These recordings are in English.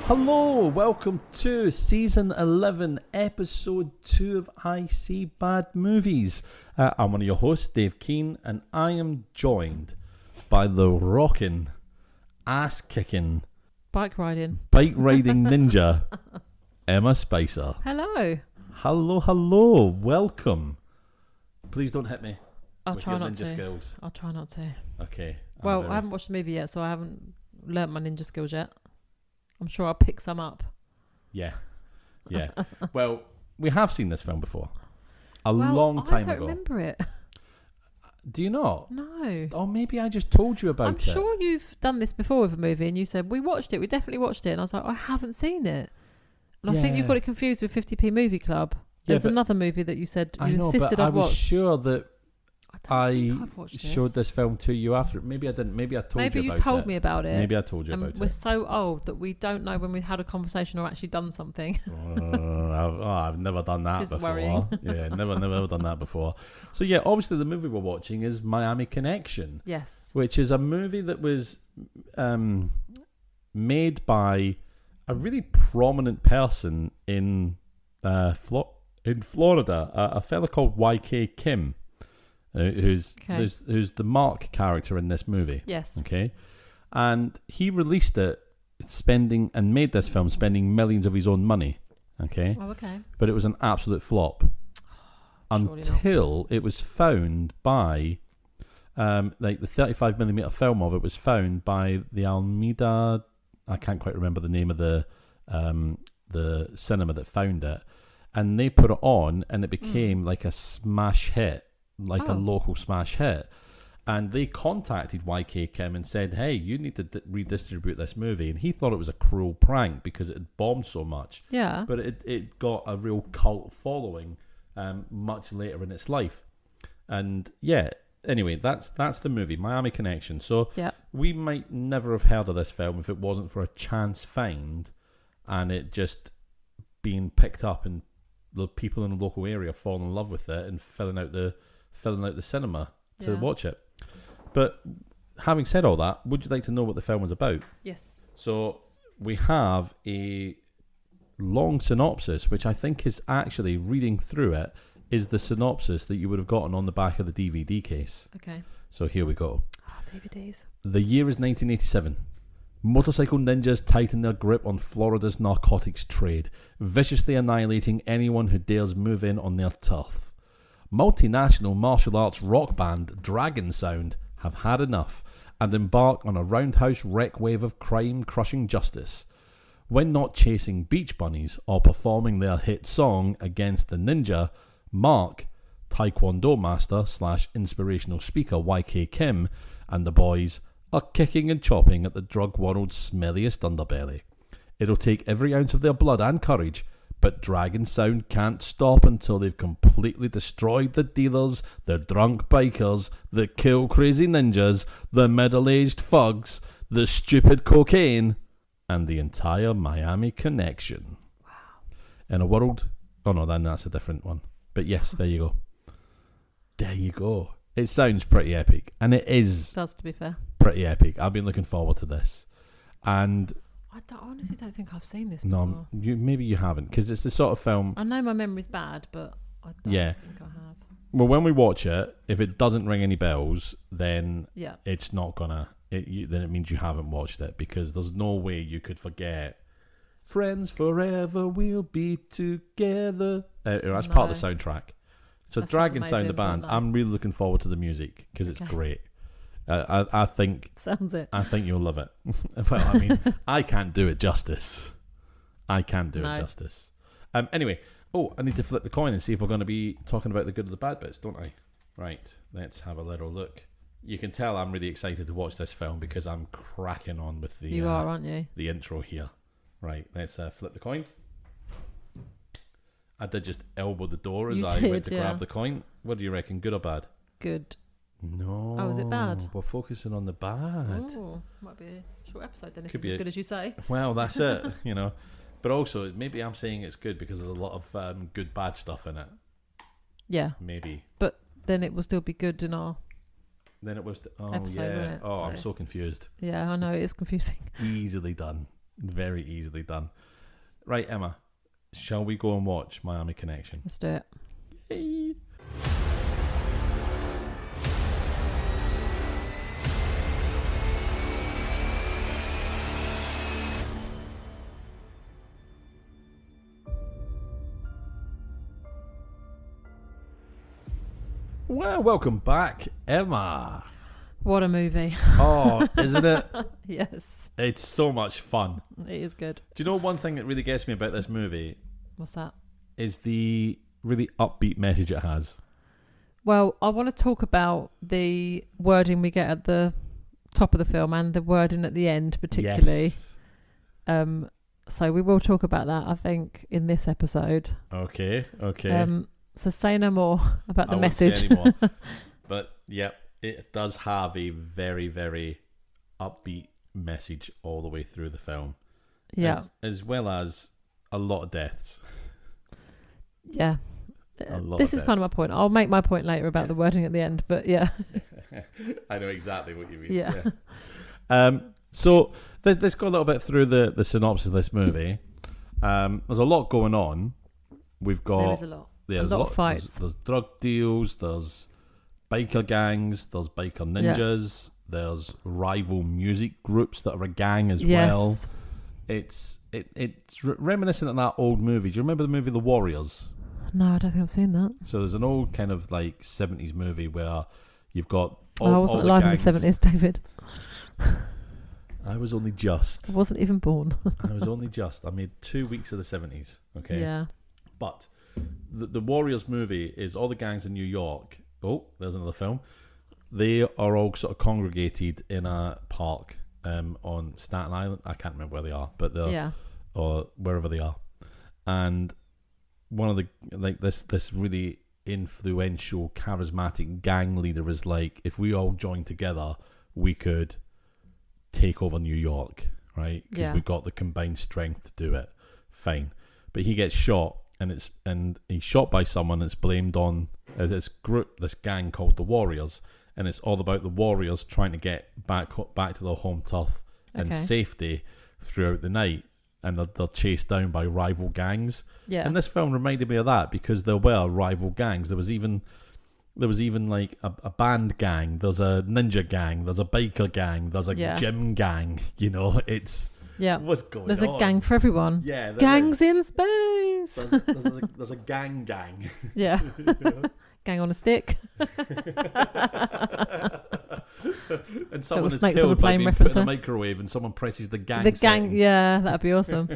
Hello, welcome to Season 11, Episode 2 of I See Bad Movies. I'm one of your hosts, Dave Keane, and I am joined by the rockin', ass-kicking, bike riding ninja, Emma Spicer. Hello. Hello, welcome. Please don't hit me I'll with try your not ninja to. skills. I'll try not to. Okay. Well, I haven't watched the movie yet, so I haven't learnt my ninja skills yet. I'm sure I'll pick some up. Yeah. Well, we have seen this film before. Long time ago. I don't remember it. Do you not? No. Oh, maybe I just told you about it. I'm sure you've done this before with a movie and you said, we definitely watched it. And I was like, I haven't seen it. And I think you got it confused with 50p Movie Club. There's another movie that you said you insisted I'd watch. I was sure that I showed this film to you after. Maybe I didn't. Maybe I told you about it. Maybe you told me about it. Maybe I told you about it. We're so old that we don't know when we've had a conversation or actually done something. I've never done that before. Worrying. Yeah, never done that before. So yeah, obviously the movie we're watching is Miami Connection. Yes. Which is a movie that was made by a really prominent person in Florida, a fella called Y.K. Kim. Who's the Mark character in this movie. Yes. Okay. And he released it made this film spending millions of his own money. Okay. Oh, okay. But it was an absolute flop. Until it was found by the 35mm film of it was found by the Almeida. I can't quite remember the name of the cinema that found it. And they put it on and it became like a smash hit. A local smash hit, and they contacted YK Kim and said, hey, you need to redistribute this movie, and he thought it was a cruel prank because it had bombed so much, but it got a real cult following much later in its life. And anyway, that's the movie Miami Connection. So we might never have heard of this film if it wasn't for a chance find and it just being picked up and the people in the local area falling in love with it and filling out the cinema to watch it. But having said all that, would you like to know what the film was about? Yes. So we have a long synopsis, which I think is actually, reading through it, is the synopsis that you would have gotten on the back of the DVD case. Okay. So here we go. DVDs. The year is 1987. Motorcycle ninjas tighten their grip on Florida's narcotics trade, viciously annihilating anyone who dares move in on their turf. Multinational martial arts rock band Dragon Sound have had enough and embark on a roundhouse wreck wave of crime-crushing justice. When not chasing beach bunnies or performing their hit song Against the Ninja, Mark, Taekwondo master / inspirational speaker YK Kim, and the boys are kicking and chopping at the drug world's smelliest underbelly. It'll take every ounce of their blood and courage, but Dragon Sound can't stop until they've completely destroyed the dealers, the drunk bikers, the kill crazy ninjas, the middle-aged thugs, the stupid cocaine, and the entire Miami Connection. Wow. In a world... Oh no, then that's a different one. But yes, there you go. There you go. It sounds pretty epic. And it is... It does, to be fair. Pretty epic. I've been looking forward to this. And... I honestly don't think I've seen this before. No, maybe you haven't, because it's the sort of film... I know my memory's bad, but I don't think I have. Well, when we watch it, if it doesn't ring any bells, then it's not gonna... then it means you haven't watched it, because there's no way you could forget Friends Forever, we'll be together. That's part of the soundtrack. So that Dragon Sound, the band, I'm really looking forward to the music, because it's great. I think sounds it. I think you'll love it. Well, I mean, I can't do it justice. Anyway, I need to flip the coin and see if we're going to be talking about the good or the bad bits, don't I? Right, let's have a little look. You can tell I'm really excited to watch this film because I'm cracking on with the... You are, aren't you? The intro here. Right, let's flip the coin. I did just elbow the door as I went to grab the coin. What do you reckon, good or bad? Good. No. Oh, is it bad? We're focusing on the bad. Oh, might be a short episode then if it's as good as you say. Well, that's it, But also, maybe I'm saying it's good because there's a lot of good bad stuff in it. Yeah. Maybe. But then it will still be good in our Then it was... episode, won't it? I'm so confused. Yeah, I know, it is confusing. Easily done. Very easily done. Right, Emma, shall we go and watch Miami Connection? Let's do it. Yay. Well, welcome back, Emma. What a movie. Oh, isn't it? Yes. It's so much fun. It is good. Do you know one thing that really gets me about this movie? What's that? Is the really upbeat message it has. Well, I want to talk about the wording we get at the top of the film and the wording at the end, particularly. Yes. So we will talk about that, I think, in this episode. Okay. So say no more about the I message. won't say any more. But yep, it does have a very, very upbeat message all the way through the film. Yeah. As well as a lot of deaths. Yeah. This is kind of my point. I'll make my point later about the wording at the end, but yeah. I know exactly what you mean. Yeah. So let's go a little bit through the synopsis of this movie. There's a lot going on. We've got... There is a lot. Yeah, a lot of fights. There's drug deals, there's biker gangs, there's biker ninjas, there's rival music groups that are a gang as well. It's reminiscent of that old movie. Do you remember the movie The Warriors? No, I don't think I've seen that. So there's an old kind of like 70s movie where you've got I wasn't alive in the 70s, David. I was only just. I wasn't even born. I was only just. I made 2 weeks of the 70s. Okay. Yeah. But the Warriors movie is all the gangs in New York. Oh, there's another film. They are all sort of congregated in a park on Staten Island. I can't remember where they are, but they're or wherever they are. And one of the this really influential, charismatic gang leader is like, if we all join together, we could take over New York, right? Because we've got the combined strength to do it. Fine, but he gets shot. And he's shot by someone that's blamed on this group, this gang called the Warriors, and it's all about the Warriors trying to get back to their home turf and safety throughout the night, and they're chased down by rival gangs. Yeah. And this film reminded me of that because there were rival gangs. There was even like a band gang. There's a ninja gang. There's a biker gang. There's a gym gang. You know, it's. Yeah, what's going on? There's a gang for everyone. Yeah, gangs in space. There's a gang. Yeah, gang on a stick. And someone is killed by being put in a microwave, and someone presses the gang. The gang, yeah, that'd be awesome.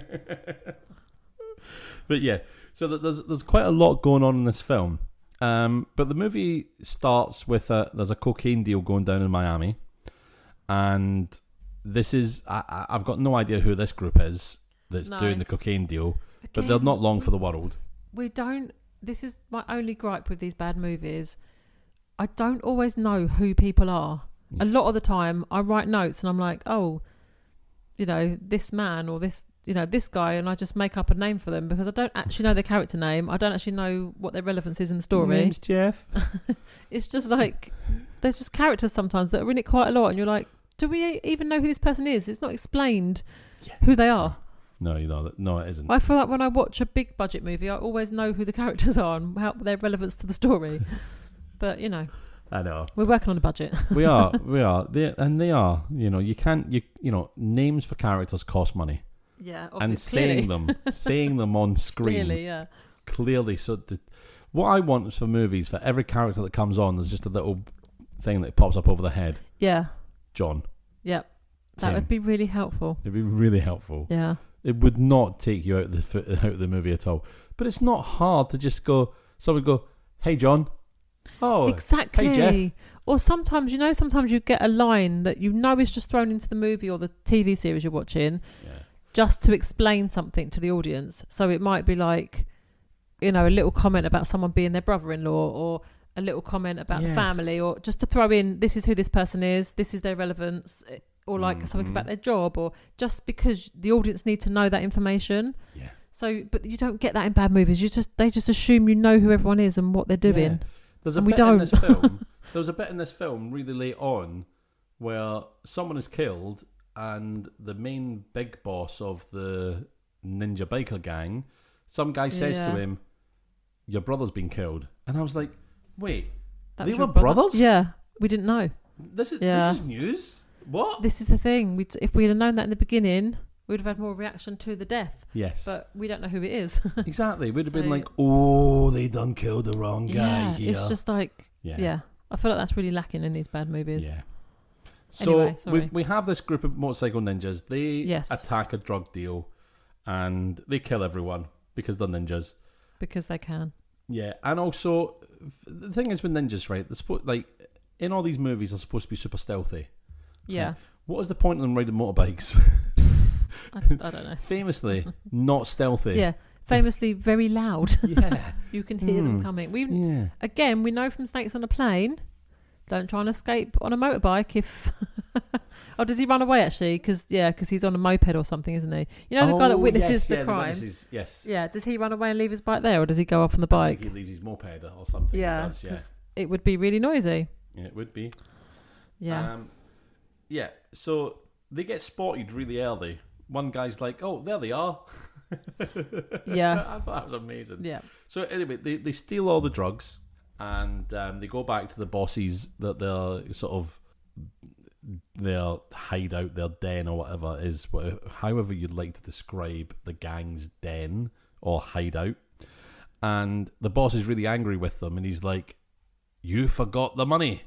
But yeah, so there's quite a lot going on in this film. But the movie starts with there's a cocaine deal going down in Miami, and this is I've got no idea who this group is that's doing the cocaine deal. Again, but they're not long for the world. This is my only gripe with these bad movies. I don't always know who people are. A lot of the time I write notes and I'm like, oh, you know, this man or this, you know, this guy, and I just make up a name for them because I don't actually know their character name. I don't actually know what their relevance is in the story. My name's Jeff. It's just like, there's just characters sometimes that are in it quite a lot and you're like, do we even know who this person is? It's not explained who they are. No, it isn't. I feel like when I watch a big budget movie, I always know who the characters are and how their relevance to the story. But, you know. I know. We're working on a budget. We are. They are. You know, names for characters cost money. Yeah, obviously. And saying them on screen. Clearly. So what I want is for movies, for every character that comes on, there's just a little thing that pops up over the head. Yeah. John. Yep. That would be really helpful. It'd be really helpful. Yeah. It would not take you out of the movie at all. But it's not hard to just someone go, hey, John. Oh, exactly. Hey, Jeff. Or sometimes you get a line that you know is just thrown into the movie or the TV series you're watching just to explain something to the audience. So it might be like, you know, a little comment about someone being their brother-in-law or a little comment about the family, or just to throw in, this is who this person is, this is their relevance, or like something about their job, or just because the audience need to know that information. Yeah. So, but you don't get that in bad movies. They just assume you know who everyone is and what they're doing. There's a bit in this film. There was a bit in this film really late on where someone is killed and the main big boss of the ninja biker gang, some guy says to him, "Your brother's been killed." And I was like, wait, they were brothers? Yeah, we didn't know. This is news? What? This is the thing. If we'd have known that in the beginning, we'd have had more reaction to the death. Yes. But we don't know who it is. Exactly. We'd have been like, oh, they done killed the wrong guy here. It's just like, yeah. I feel like that's really lacking in these bad movies. Yeah. So anyway, sorry. we have this group of motorcycle ninjas. They attack a drug deal and they kill everyone because they're ninjas. Because they can. Yeah. And also, the thing is with ninjas, right? They're in all these movies, they're supposed to be super stealthy. Yeah. What is the point of them riding motorbikes? I don't know. Famously, not stealthy. Yeah. Famously very loud. Yeah. You can hear them coming. Again, we know from Snakes on a Plane, don't try and escape on a motorbike if... Oh, does he run away actually? Because he's on a moped or something, isn't he? You know the guy that witnesses the crime? Yes. Yeah, does he run away and leave his bike there, or does he go off on the bike? I think he leaves his moped or something. Yeah, it would be really noisy. Yeah, it would be. Yeah. So they get spotted really early. One guy's like, "Oh, there they are." Yeah. I thought that was amazing. Yeah. So anyway, they steal all the drugs and they go back to the bosses that they're sort of their hideout, their den or whatever is, however you'd like to describe the gang's den or hideout. And the boss is really angry with them and he's like, "You forgot the money.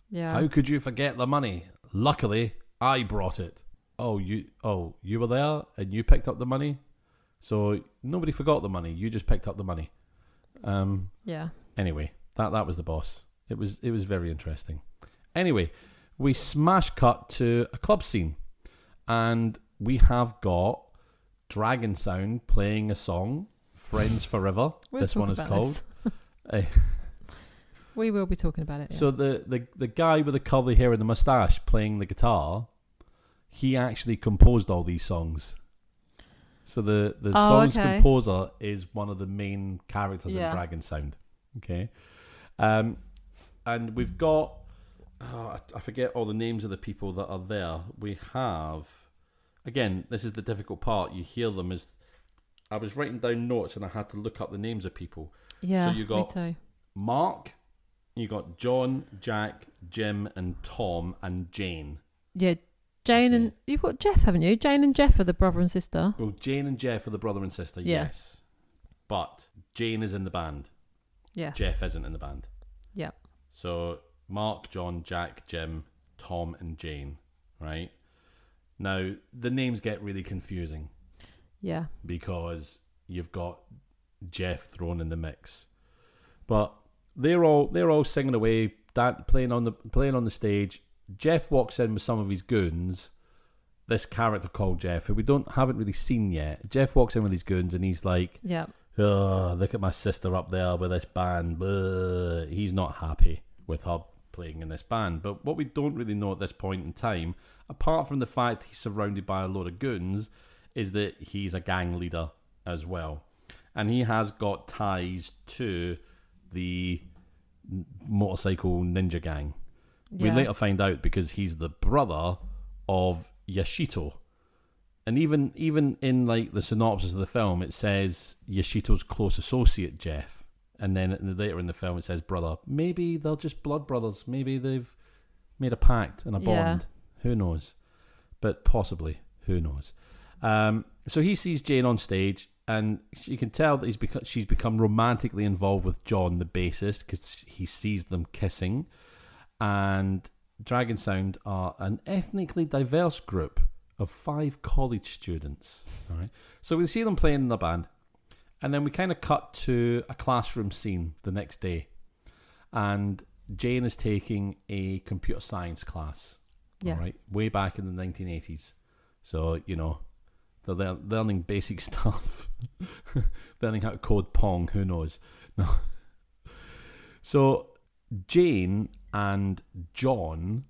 Yeah. How could you forget the money? Luckily, I brought it." You were there and you picked up the money? So nobody forgot the money. You just picked up the money. Yeah. Anyway, that was the boss. It was very interesting. Anyway, we smash cut to a club scene, and we have got Dragon Sound playing a song, "Friends Forever." This one is called. We will be talking about it. Yeah. So the guy with the curly hair and the mustache playing the guitar, he actually composed all these songs. So the song's composer is one of the main characters in Dragon Sound. Okay. And we've got, I forget all the names of the people that are there. We have, again, this is the difficult part. You hear them as, I was writing down notes and I had to look up the names of people. Yeah, so you got me too. Mark, you got John, Jack, Jim, and Tom, and Jane. Yeah, Jane and... You've got Jeff, haven't you? Jane and Jeff are the brother and sister. Well, Jane and Jeff are the brother and sister, yes. But Jane is in the band. Yes. Jeff isn't in the band. Yeah. So Mark, John, Jack, Jim, Tom, and Jane, right? Now, the names get really confusing. Yeah. Because you've got Jeff thrown in the mix. But they're all singing away, playing on the stage. Jeff walks in with some of his goons. This character called Jeff, who we haven't really seen yet. Jeff walks in with his goons and he's like, "Yeah, oh, look at my sister up there with this band." Blah. He's not happy with her playing in this band. But what we don't really know at this point in time, apart from the fact he's surrounded by a load of goons, is that he's a gang leader as well. And he has got ties to the motorcycle ninja gang. We later find out because he's the brother of Yashito. And even in like the synopsis of the film, it says Yashito's close associate Jeff. And then later in the film, it says brother. Maybe they're just blood brothers. Maybe they've made a pact and a bond. Who knows? But possibly. Who knows? So he sees Jane on stage, and you can tell that she's become romantically involved with John, the bassist, because he sees them kissing. And Dragon Sound are an ethnically diverse group of 5 college students. All right. So we see them playing in the band, and then we kind of cut to a classroom scene the next day, and Jane is taking a computer science class. Yeah. All right, way back in the 1980s. So they're learning basic stuff, learning how to code Pong. Who knows? No. So Jane and John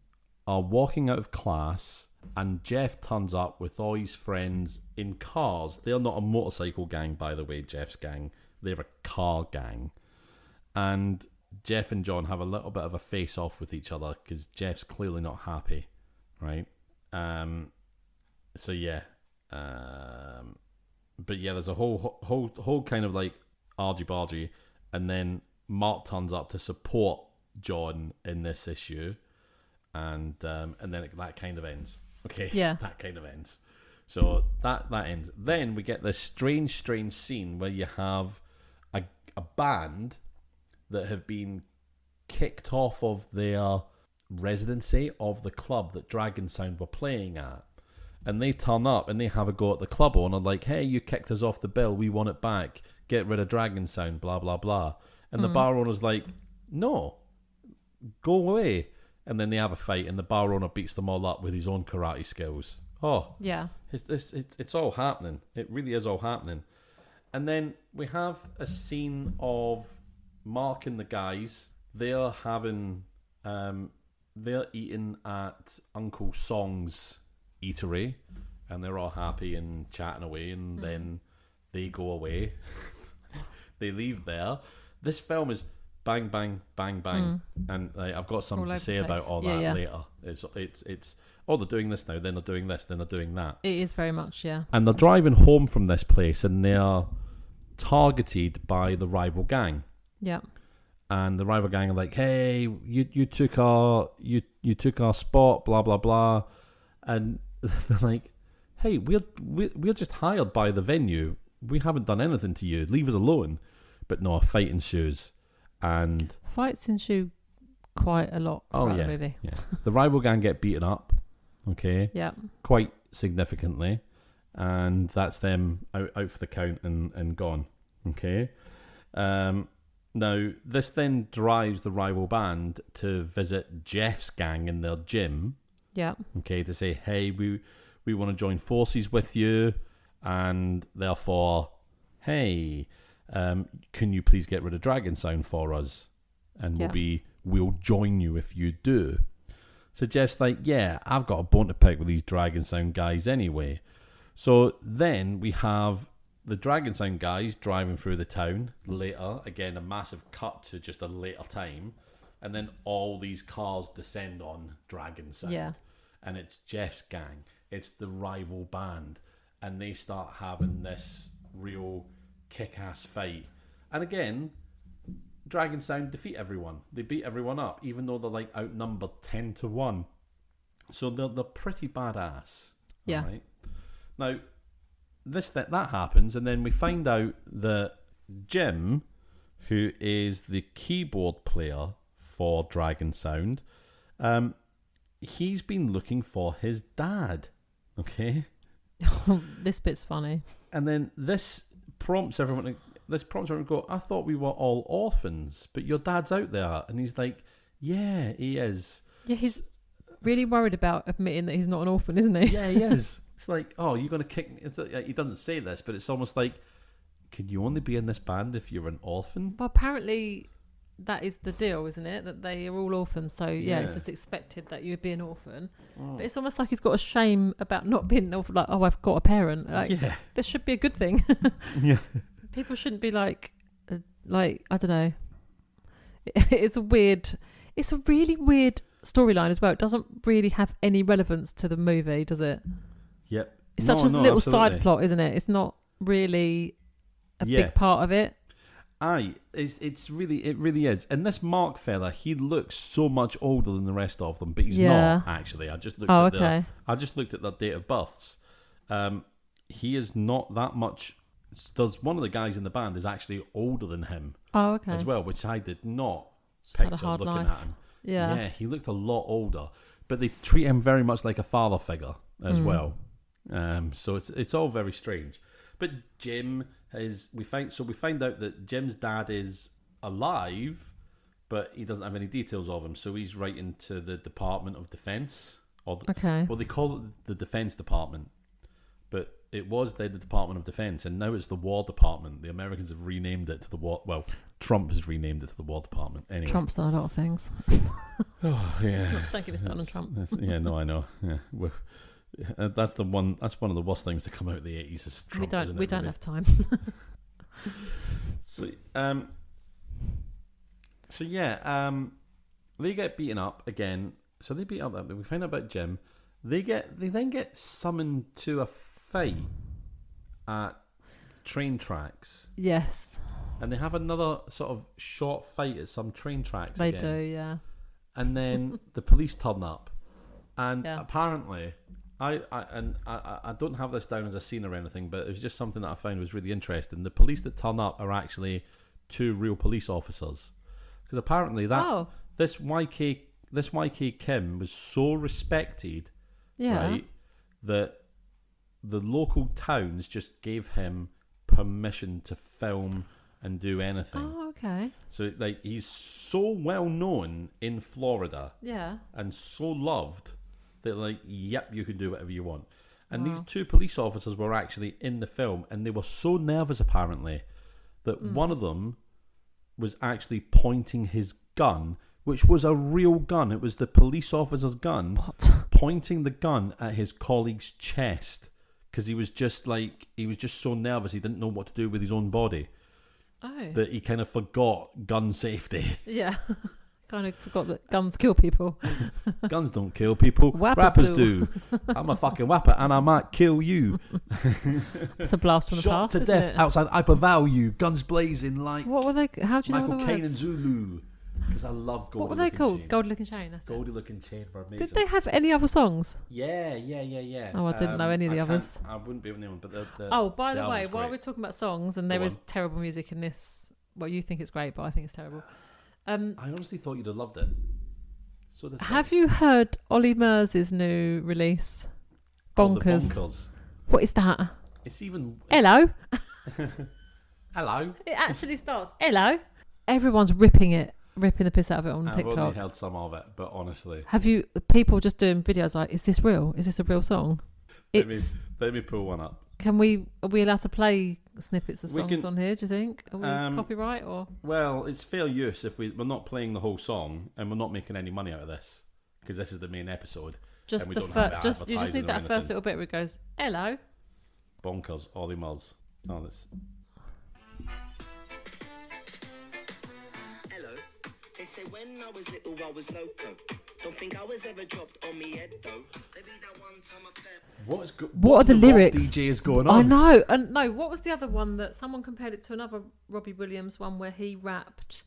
are walking out of class, and Jeff turns up with all his friends in cars. They're not a motorcycle gang, by the way, Jeff's gang. They're a car gang. And Jeff and John have a little bit of a face-off with each other because Jeff's clearly not happy, right? So yeah, but yeah, there's a whole kind of like argy-bargy, and then Mark turns up to support John in this issue, and then that kind of ends. Okay, Yeah. that kind of ends. So that ends. Then we get this strange scene where you have a band that have been kicked off of their residency of the club that Dragon Sound were playing at. And they turn up and they have a go at the club owner, like, hey, you kicked us off the bill, we want it back, get rid of Dragon Sound, blah, blah, blah. And the bar owner's like, no, go away. And then they have a fight and the bar owner beats them all up with his own karate skills. Oh, Yeah. It's all happening. It really is all happening. And then we have a scene of Mark and the guys. They're having, they're eating at Uncle Song's eatery, and they're all happy and chatting away, and then they go away. They leave there. This film is bang, bang, bang, bang, and I've got something to say about all that later. It's oh, they're doing this now, then they're doing this, then they're doing that. It is very much, yeah. And they're driving home from this place, and they're targeted by the rival gang. Yeah. And the rival gang are like, "Hey, you took our spot, blah blah blah," and they're like, "Hey, we're just hired by the venue. We haven't done anything to you. Leave us alone." But no, a fight ensues, and fights ensue quite a lot throughout the movie. Yeah. The rival gang get beaten up, okay, Yeah. quite significantly, and that's them out for the count and gone, okay. Now, this then drives the rival band to visit Jeff's gang in their gym. Yeah. Okay, to say, hey, we want to join forces with you, and therefore, hey, can you please get rid of Dragon Sound for us? And we'll join you if you do. So Jeff's like, yeah, I've got a bone to pick with these Dragon Sound guys anyway. So then we have the Dragon Sound guys driving through the town later. Again, a massive cut to just a later time. And then all these cars descend on Dragon Sound. Yeah. And it's Jeff's gang. It's the rival band. And they start having this real kick-ass fight. And again, Dragon Sound defeat everyone. They beat everyone up, even though they're like outnumbered 10-1. So they're pretty badass. Yeah. Right? Now, that happens, and then we find out that Jim, who is the keyboard player for Dragon Sound, he's been looking for his dad. Okay? This bit's funny. And then this prompts everyone to go, I thought we were all orphans, but your dad's out there. And he's like, yeah, he is. Yeah, he's really worried about admitting that he's not an orphan, isn't he? Yeah, he is. It's like, oh, you're going to kick me. He doesn't say this, but it's almost like, can you only be in this band if you're an orphan? Well, apparently that is the deal, isn't it? That they are all orphans. So, yeah, it's just expected that you'd be an orphan. Oh. But it's almost like he's got a shame about not being an orphan. Like, oh, I've got a parent. Like, this should be a good thing. Yeah. People shouldn't be like, I don't know. It's a really weird storyline as well. It doesn't really have any relevance to the movie, does it? Yep. It's such a little side plot, isn't it? It's not really a big part of it. It really is. And this Mark fella, he looks so much older than the rest of them, but he's not actually. I just looked at their date of births. He is not that much. There's one of the guys in the band is actually older than him. Oh, okay. As well, which I did not picture looking at him. Yeah, he looked a lot older, but they treat him very much like a father figure as well. So it's all very strange. But Jim we find out that Jim's dad is alive, but he doesn't have any details of him. So he's writing to the Department of Defense, well, they call it the Defense Department, but it was the Department of Defense, and now it's the War Department. The Americans have renamed it to the War. Well, Trump has renamed it to the War Department. Anyway, Trump's done a lot of things. Oh yeah, don't give us Donald Trump. Yeah, no, I know. Yeah, that's the one. That's one of the worst things to come out of the 80s. Is Trump, we don't have time. So they get beaten up again. So they beat up. We find out about Jim. They then get summoned to a fight at train tracks. Yes. And they have another sort of short fight at some train tracks. They again. do, yeah. And then the police turn up, and Yeah. apparently, I don't have this down as a scene or anything, but it was just something that I found was really interesting. The police that turn up are actually 2 real police officers, because apparently this YK Kim was so respected, right, that the local towns just gave him permission to film and do anything. Oh, okay. So like he's so well known in Florida, and so loved that like, yep, you can do whatever you want. And these 2 police officers were actually in the film, and they were so nervous apparently that one of them was actually pointing his gun, which was a real gun. It was the police officer's gun, pointing the gun at his colleague's chest, because he was just so nervous he didn't know what to do with his own body. That he kind of forgot gun safety. Yeah. Kind of forgot that guns kill people. Guns don't kill people. Rappers do. I'm a fucking rapper and I might kill you. It's a blast from the Shot past, to death outside Hypervalue. Guns blazing like... What were they? How do you know Michael the Caine words? and Zulu. Because I love Goldie. What were they called? Goldie Looking Chain. That's Goldie Looking Chain were amazing. Did they have any other songs? Yeah. Oh, I didn't know any of the others. I wouldn't be able to name them, but by the way, while great. we're talking about songs, and there is terrible music in this, well, you think it's great, but I think it's terrible. I honestly thought you'd have loved it. So have you heard Ollie Murs' new release? Bonkers. What is that? Hello. Hello. It actually starts. Hello. Everyone's ripping the piss out of it on TikTok. I've only heard some of it, but honestly, have you people just doing videos like, is this real? Is this a real song? Let me pull one up. Are we allowed to play snippets of songs on here, do you think? Are we copyright or? Well, it's fair use if we're not playing the whole song and we're not making any money out of this, because this is the main episode. Just the first, you just need that first little bit where it goes, hello. Bonkers, Ollie Murs. Oh, this. Hello. They say when I was little I was loco. Don't think I was ever dropped on me head though. Maybe that one time I played. What are the lyrics? DJ is going on? I know. And no, what was the other one that someone compared it to another Robbie Williams one where he rapped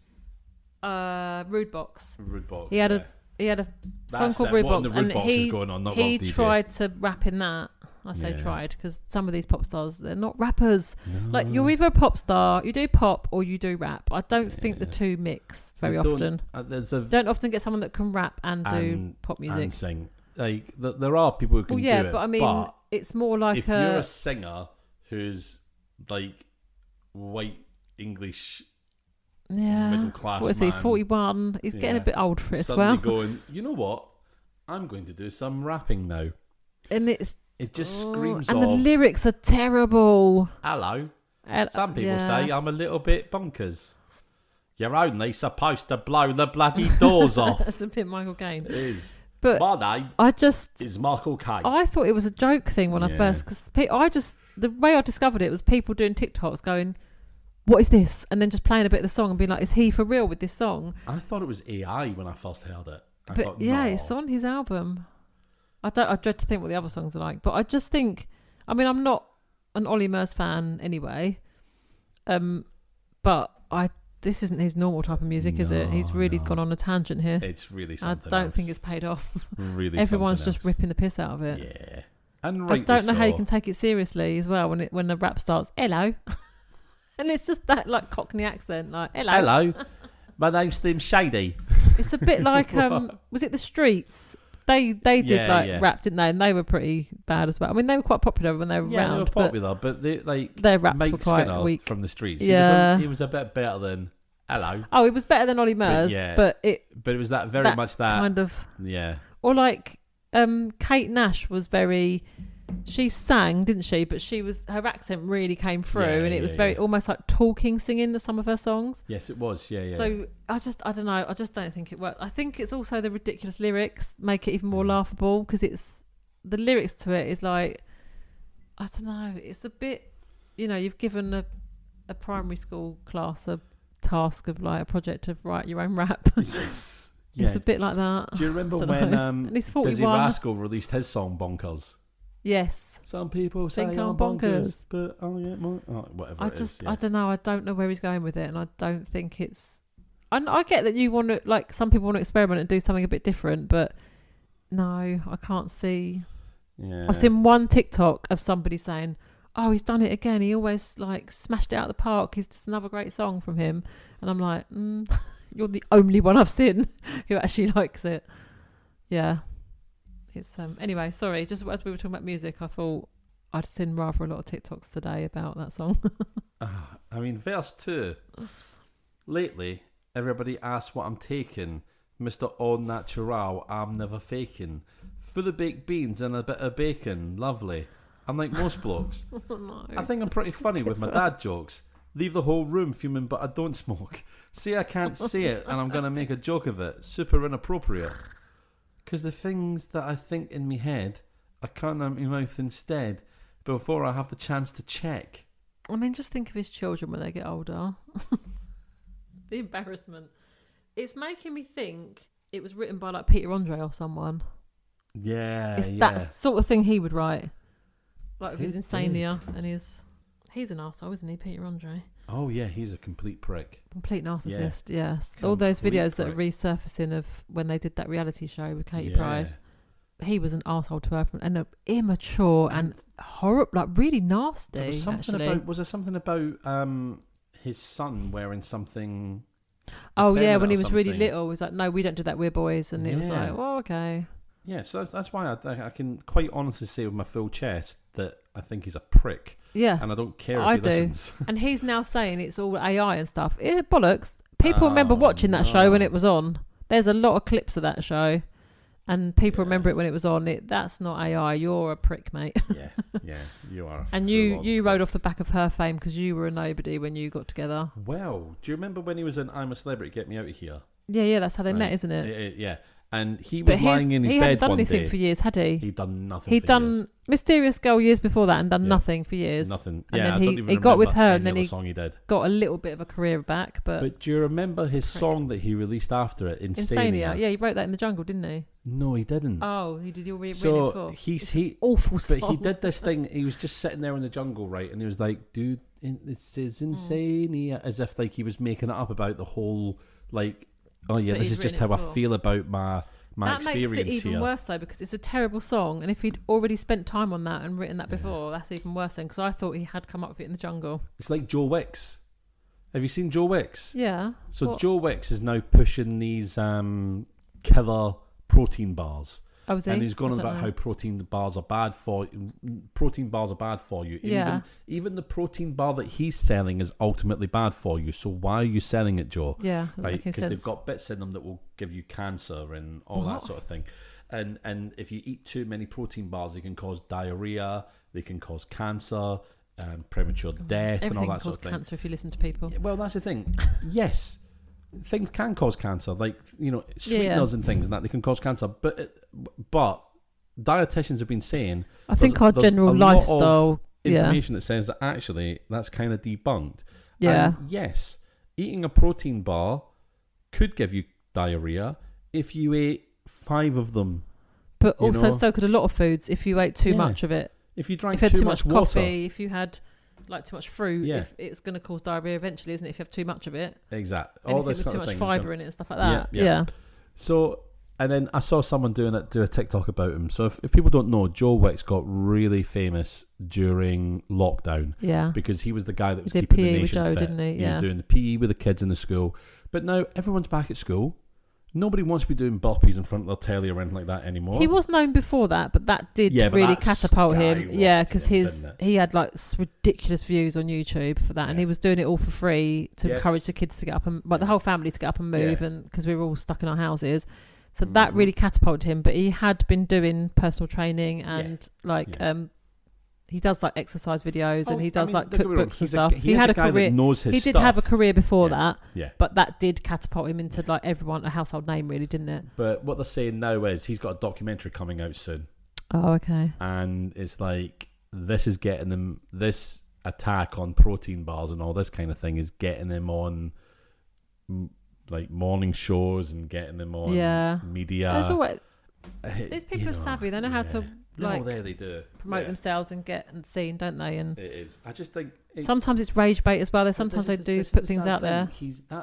Rude Box. Rude Box. He had a song called Rude Box, and he tried to rap in that. I say tried because some of these pop stars, they're not rappers. No. Like, you're either a pop star, you do pop, or you do rap. I don't think the two mix very often. Don't often get someone that can rap and do pop music and sing. Like, there are people who can do it. But I mean, it's more like if you're a singer who's like white English middle class, what is he? 41. He's getting a bit old for it as well. Going, you know what? I'm going to do some rapping now, and it just screams. And the lyrics are terrible. Hello. Some people say I'm a little bit bonkers. You're only supposed to blow the bloody doors off. That's a bit Michael Caine. It is. But my name is Michael Caine. I thought it was a joke thing when I first, because the way I discovered it was people doing TikToks going, what is this? And then just playing a bit of the song and being like, is he for real with this song? I thought it was AI when I first heard it. It's on his album. I dread to think what the other songs are like, but I just think, I mean, I'm not an Ollie Murs fan anyway, but this isn't his normal type of music, is it? He's really gone on a tangent here. It's really something I don't think it's paid off. Really, everyone's just ripping the piss out of it. Yeah, and I don't know how you can take it seriously as well when the rap starts, hello, and it's just that like Cockney accent, like hello, my name's Slim Shady. It's a bit like was it The Streets? They did rap, didn't they? And they were pretty bad as well. I mean, they were quite popular when they were around. Yeah, they were popular, but their raps were quite Skinner weak. From The Streets. Yeah. He was a bit better than hello. Oh, it was better than Ollie Murs, but it was that very much that kind of, yeah. Or like Kate Nash was very. She sang, didn't she? But her accent really came through, and it was very almost like talking, singing some of her songs. Yes, it was. Yeah. So I don't know. I just don't think it worked. I think it's also the ridiculous lyrics make it even more laughable, because it's the lyrics to it is like, I don't know. It's a bit, you've given a primary school class a task of like a project of write your own rap. Yes. It's a bit like that. Do you remember I when and he's 41. Dizzy Rascal released his song Bonkers? Yes. Some people say Think I'm I'm bonkers, but I'll get more. Oh, whatever. I don't know. I don't know where he's going with it, and I don't think it's. I get that you want to, like, some people want to experiment and do something a bit different, but no, I can't see. Yeah. I've seen one TikTok of somebody saying, "Oh, he's done it again. He always like smashed it out of the park. It's just another great song from him." And I'm like, you're the only one I've seen who actually likes it. Yeah. It's anyway, sorry, just as we were talking about music, I thought I'd seen rather a lot of TikToks today about that song. I mean, verse 2. Lately, everybody asks what I'm taking. Mr. Au Natural, I'm never faking. Full of baked beans and a bit of bacon. Lovely. I'm like most blokes. Oh, no. I think I'm pretty funny with my dad jokes. Leave the whole room fuming, but I don't smoke. See, I can't say it, and I'm going to make a joke of it. Super inappropriate. Because the things that I think in my head, I can't out my mouth instead before I have the chance to check. I mean, just think of his children when they get older. The embarrassment. It's making me think it was written by like Peter Andre or someone. Yeah, It's that sort of thing he would write. Like with his insania and his... He's an arsehole, isn't he, Peter Andre? Oh, yeah, he's a complete prick. Complete narcissist, yes. All those videos that are resurfacing of when they did that reality show with Katie Price. He was an arsehole to her and immature and horrible, like really nasty. There was there something about his son wearing something? Oh, yeah, when he was really little, he was like, no, we don't do that, we're boys. And it was like, oh, okay. Yeah, so that's why I can quite honestly say with my full chest that I think he's a prick. Yeah. And I don't care if he listens. And he's now saying it's all AI and stuff. Bollocks. People remember watching that show when it was on. There's a lot of clips of that show. And people remember it when it was on. That's not AI. You're a prick, mate. Yeah, you are. And you rode off the back of her fame because you were a nobody when you got together. Well, do you remember when he was in I'm a Celebrity, Get Me Out of Here? Yeah, that's how they met, isn't it? Yeah. And he was lying in his bed one day. He hadn't done anything for years, had he? He'd done nothing He'd done years. Mysterious Girl years before that and done nothing for years. Nothing. And yeah, then he got with her and then he song he did. got a little bit of a career back. But do you remember his song that he released after it, Insania? Yeah, he wrote that in the jungle, didn't he? No, he didn't. Oh, he did. So he awful song. But he did this thing. He was just sitting there in the jungle, right? And he was like, "Dude, it says Insania," as if like he was making it up about the whole like, "Oh yeah, this is just how I feel about my experience here." That makes it even worse though, because it's a terrible song, and if he'd already spent time on that and written that before, that's even worse then. Because I thought he had come up with it in the jungle. It's like Joe Wicks. Have you seen Joe Wicks? Yeah. So Joe Wicks is now pushing these killer protein bars. Oh, is he? And he's gone on about how protein bars are bad for you. Yeah. Even the protein bar that he's selling is ultimately bad for you. So why are you selling it, Joe? Yeah, right. Because they've got bits in them that will give you cancer and all that sort of thing. And if you eat too many protein bars, they can cause diarrhea. They can cause cancer, premature death, and all that sort of thing. Everything can cause cancer if you listen to people. Well, that's the thing. Yes. Things can cause cancer, like sweeteners and things, and that they can cause cancer. But dietitians have been saying, I think our general lifestyle information that says that actually that's kind of debunked. Yeah. And yes, eating a protein bar could give you diarrhea if you ate 5 of them. But also, so could a lot of foods if you ate too much of it. If you drank too much water, coffee, if you had like too much fruit, if it's going to cause diarrhea eventually, isn't it? If you have too much of it. Exactly. All this with too much fibre in it and stuff like that. Yeah. So, and then I saw someone do a TikTok about him. So if people don't know, Joe Wicks got really famous during lockdown. Yeah. Because he was the guy that was keeping keeping PE the nation with Joe, fit. didn't he? He was doing the PE with the kids in the school. But now everyone's back at school. Nobody wants to be doing burpees in front of their telly or anything like that anymore. He was known before that, but that did really catapult him. Yeah, because he had like ridiculous views on YouTube for that, and he was doing it all for free to encourage the kids to get up and, the whole family to get up and move, and because we were all stuck in our houses. So that really catapulted him. But he had been doing personal training and he does like exercise videos and he does like cookbooks and stuff. He had a career. He did have a career before that, but that did catapult him into like a household name, really, didn't it? But what they're saying now is he's got a documentary coming out soon. Oh, okay. And it's like this is getting him. This attack on protein bars and all this kind of thing is getting him on like morning shows and getting them on media. There's always, these people are savvy. They know how to they do promote themselves and get seen, don't they? And it is. I just think sometimes it's rage bait as well. Sometimes they do put things out there.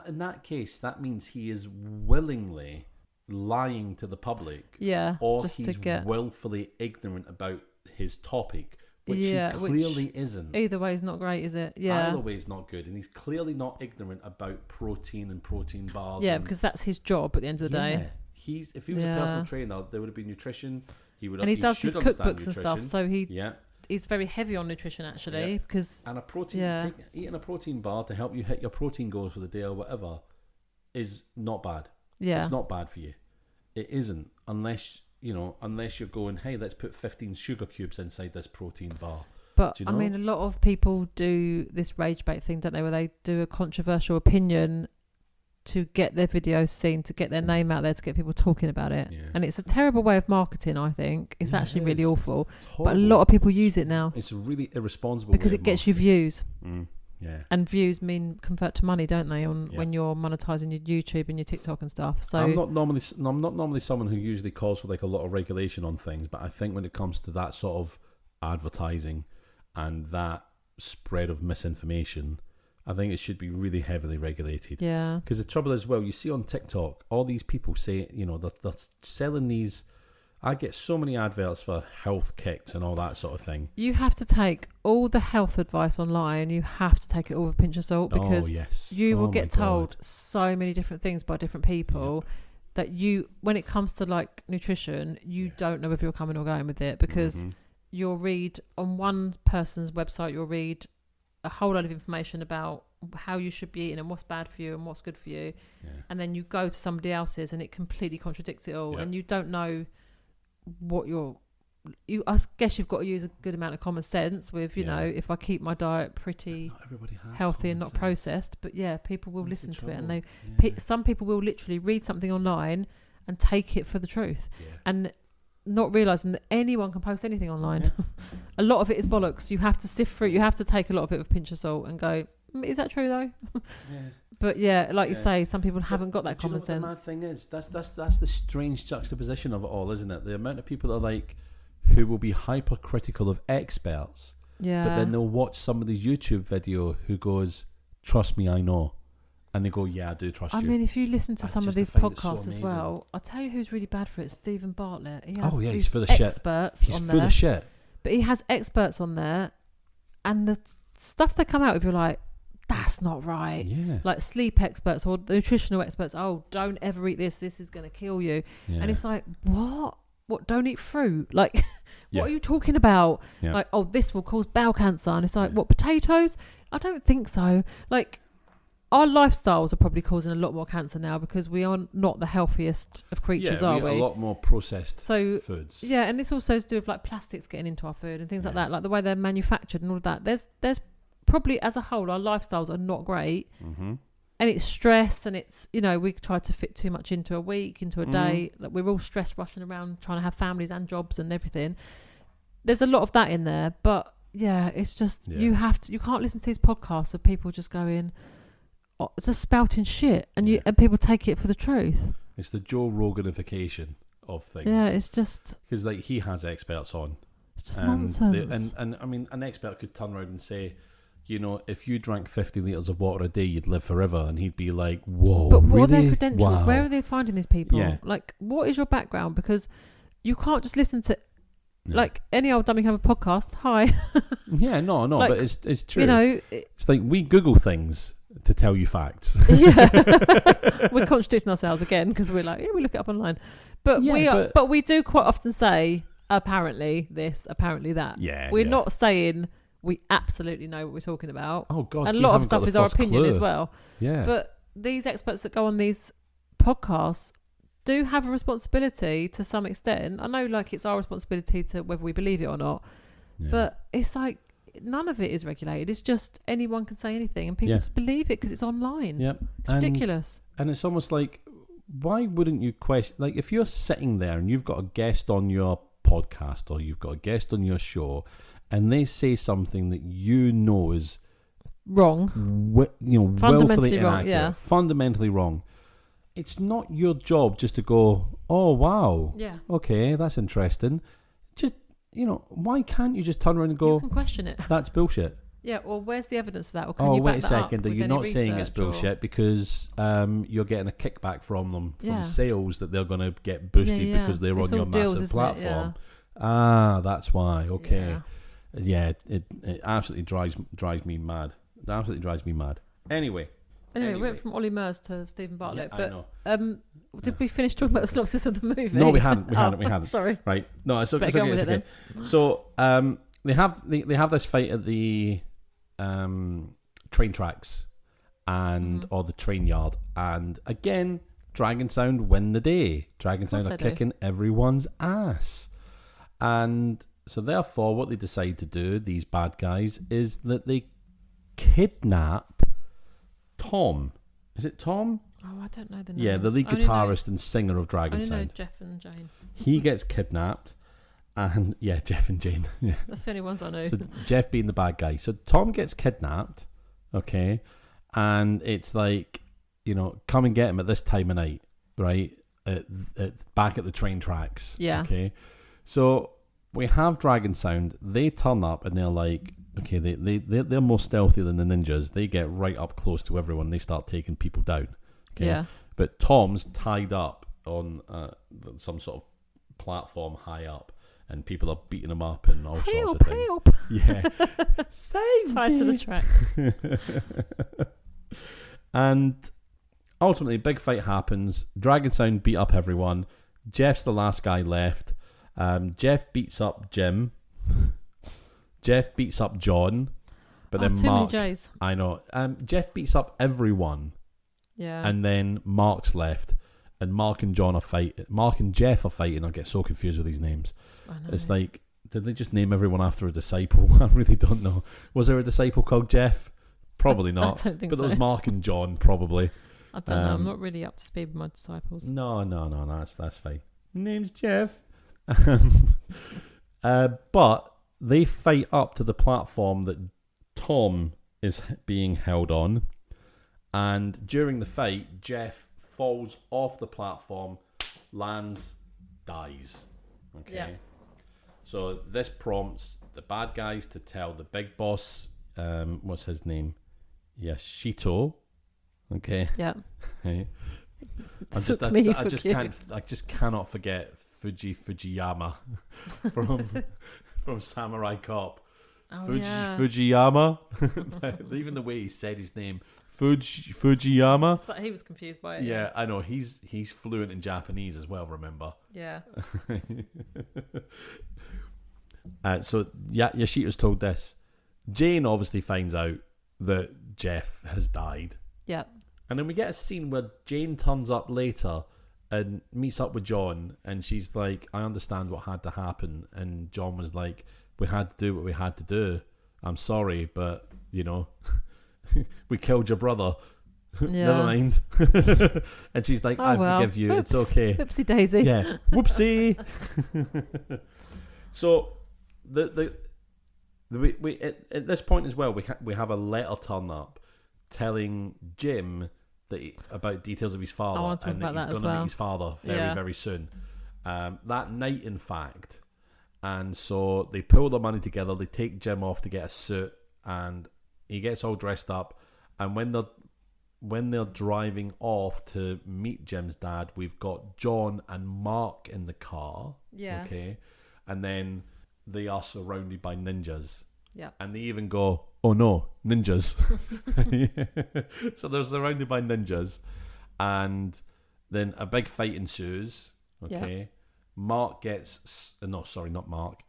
In that case, that means he is willingly lying to the public. Yeah, or just he's to get willfully ignorant about his topic. Which he clearly isn't. Either way is not great, is it? Yeah. Either way is not good. And he's clearly not ignorant about protein and protein bars. Yeah, because that's his job at the end of the day. If he was a personal trainer, there would have been nutrition. He does his cookbooks and stuff, so he's very heavy on nutrition actually. Because and eating a protein bar to help you hit your protein goals for the day or whatever is not bad. Yeah. It's not bad for you. It isn't unless you're going, hey, let's put 15 sugar cubes inside this protein bar. But, I mean, a lot of people do this rage bait thing, don't they, where they do a controversial opinion to get their videos seen, to get their name out there, to get people talking about it. Yeah. And it's a terrible way of marketing, I think. It's actually really awful. But a lot of people use it now. It's a really irresponsible because it gets you views. Yeah. And views convert to money, don't they? When you're monetizing your YouTube and your TikTok and stuff. So I'm not normally someone who usually calls for like a lot of regulation on things, but I think when it comes to that sort of advertising and that spread of misinformation, I think it should be really heavily regulated. Yeah. Because the trouble is, you see on TikTok, all these people say, they're selling these. I get so many adverts for health kicks and all that sort of thing. You have to take all the health advice online. You have to take it all with a pinch of salt because you will get told so many different things by different people that when it comes to like nutrition, you don't know if you're coming or going with it because you'll read on one person's website, you'll read a whole lot of information about how you should be eating and what's bad for you and what's good for you. Yeah. And then you go to somebody else's and it completely contradicts it all. Yeah. And you don't know what I guess you've got to use a good amount of common sense with, you know, if I keep my diet pretty healthy and not processed, but people will listen to it and some people will literally read something online and take it for the truth and not realising that anyone can post anything online. A lot of it is bollocks. You have to sift through, you have to take a lot of it with a pinch of salt and go, is that true though? But you say, some people haven't got that common sense. The mad thing is, that's the strange juxtaposition of it all, isn't it? The amount of people that who will be hypercritical of experts, but then they'll watch somebody's YouTube video who goes, "Trust me, I know," and they go, "Yeah, I do trust you." I mean, if you listen to some of these podcasts as well, I'll tell you who's really bad for it. Stephen Bartlett. He's full of experts shit. He's full of shit. But he has experts on there, and the stuff they come out with, you're like, that's not right. Yeah. Like sleep experts or nutritional experts. Oh, don't ever eat this. This is going to kill you. Yeah. And it's like, what? What? Don't eat fruit? Like, what are you talking about? Yeah. Like, oh, this will cause bowel cancer. And it's like, what? Potatoes? I don't think so. Like, our lifestyles are probably causing a lot more cancer now because we are not the healthiest of creatures, are we? A lot more processed foods. Yeah, and this also has to do with like plastics getting into our food and things like that, like the way they're manufactured and all of that. There's probably as a whole our lifestyles are not great, and it's stress, and it's we try to fit too much into a week, into a day. Like we're all stressed, rushing around trying to have families and jobs and everything. There's a lot of that in there, but it's just you can't listen to these podcasts of people just going, just spouting shit, and and people take it for the truth. It's the Joe Roganification of things. Yeah, it's just because he has experts on. It's just nonsense. And I mean, an expert could turn around and say, if you drank 50 litres of water a day, you'd live forever. And he'd be like, whoa, but what really? are their credentials? Wow. Where are they finding these people? Yeah. Like, what is your background? Because you can't just listen to, like, any old dummy can have a podcast. Hi. Yeah, no, like, but it's true. It's like we Google things to tell you facts. Yeah. We're contradicting ourselves again because we're like, we look it up online. But we do quite often say, apparently this, apparently that. Yeah. We're not saying we absolutely know what we're talking about. Oh God. And a lot of stuff is our opinion as well. Yeah. But these experts that go on these podcasts do have a responsibility to some extent. I know like it's our responsibility to whether we believe it or not. Yeah. But it's like none of it is regulated. It's just anyone can say anything and people just believe it because it's online. Yep. It's ridiculous. And it's almost like, why wouldn't you question, like if you're sitting there and you've got a guest on your podcast or you've got a guest on your show and they say something that is wrong, willfully wrong, inaccurate, fundamentally wrong, it's not your job just to go, oh, wow. Yeah. Okay, that's interesting. Just, why can't you just turn around and go, You can question it. that's bullshit? Yeah, or where's the evidence for that? Or can you wait back a that second. up Are with you any not saying it's research or- bullshit because you're getting a kickback from them, from Yeah. sales that they're going to get boosted because they're It's on your all deals, massive isn't it? platform? Ah, that's why. Okay. Yeah. Yeah, it absolutely drives me mad. It absolutely drives me mad. Anyway, we went from Ollie Murs to Stephen Bartlett. I but know. did we finish talking about the synopsis of the movie? No, we hadn't. We hadn't. Sorry. Right. No, it's okay. Better It's go okay. with It's it okay. So they have this fight at the train tracks or the train yard, and again, Dragon Sound win the day. Dragon Sound are kicking everyone's ass, and so therefore, what they decide to do, these bad guys, is that they kidnap Tom. Is it Tom? Oh, I don't know the names. Yeah, the lead guitarist and singer of Dragon Sound. I only know Sound. Jeff and Jane. He gets kidnapped, and Jeff and Jane. Yeah. That's the only ones I know. So Jeff being the bad guy. So Tom gets kidnapped, okay, and it's like, come and get him at this time of night, right? Back at the train tracks. Yeah. Okay. So we have Dragon Sound. They turn up and they're like, okay, they're more stealthy than the ninjas. They get right up close to everyone. They start taking people down. Okay? Yeah. But Tom's tied up on some sort of platform high up, and people are beating him up and all sorts of things. Help! Yeah. Save Tied me. to the track. And ultimately, big fight happens. Dragon Sound beat up everyone. Jeff's the last guy left. Jeff beats up Jim. Jeff beats up John. But then too Mark. many J's. I know. Jeff beats up everyone. Yeah. And then Mark's left. And Mark and John are fighting. Mark and Jeff are fighting. I get so confused with these names. I know. It's like, did they just name everyone after a disciple? I really don't know. Was there a disciple called Jeff? Probably not. I don't think but there so. was Mark and John, probably. I don't know. I'm not really up to speed with my disciples. No. That's fine. Name's Jeff. But they fight up to the platform that Tom is being held on, and during the fight, Jeff falls off the platform, lands, dies. Okay. Yeah. So this prompts the bad guys to tell the big boss, what's his name? Yashito. Okay. Yeah. Hey. I just cannot forget Fujiyama from Samurai Cop. Oh, Fujiyama. Even the way he said his name, Fujiyama. It's like he was confused by it. Yeah, I know. He's fluent in Japanese as well. Remember? Yeah. So Yashito's told this. Jane obviously finds out that Jeff has died. Yeah. And then we get a scene where Jane turns up later and meets up with John, and she's like, I understand what had to happen. And John was like, we had to do what we had to do. I'm sorry, but, we killed your brother. Yeah. Never mind. And she's like, I forgive you. Whoops. It's okay. Whoopsie daisy. Yeah. Whoopsie. So, we at this point as well, we have a letter turn up telling Jim about details of his father, I want to talk and about that that he's as going to well. meet his father very, very soon. That night, in fact. And so they pull their money together. They take Jim off to get a suit, and he gets all dressed up. And when they're driving off to meet Jim's dad, we've got John and Mark in the car. Yeah. Okay. And then they are surrounded by ninjas. Yeah. And they even go, oh no, ninjas. So they're surrounded by ninjas. And then a big fight ensues. Okay. Yeah. Mark gets, no, sorry, not Mark.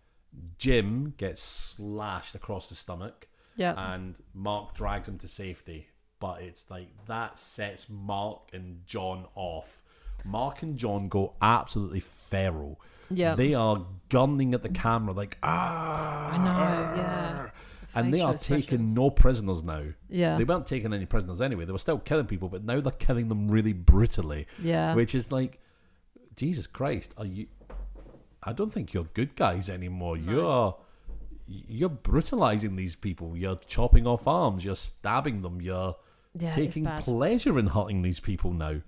Jim gets slashed across the stomach. Yeah. And Mark drags him to safety. But it's like that sets Mark and John off. Mark and John go absolutely feral. Yeah. They are gunning at the camera like, I know, yeah. And they are Facial taking expressions. no prisoners now. Yeah. They weren't taking any prisoners anyway. They were still killing people, but now they're killing them really brutally. Yeah. Which is like, Jesus Christ, I don't think you're good guys anymore. No. You're brutalizing these people. You're chopping off arms. You're stabbing them. You're Yeah, taking it's bad. pleasure in hurting these people now.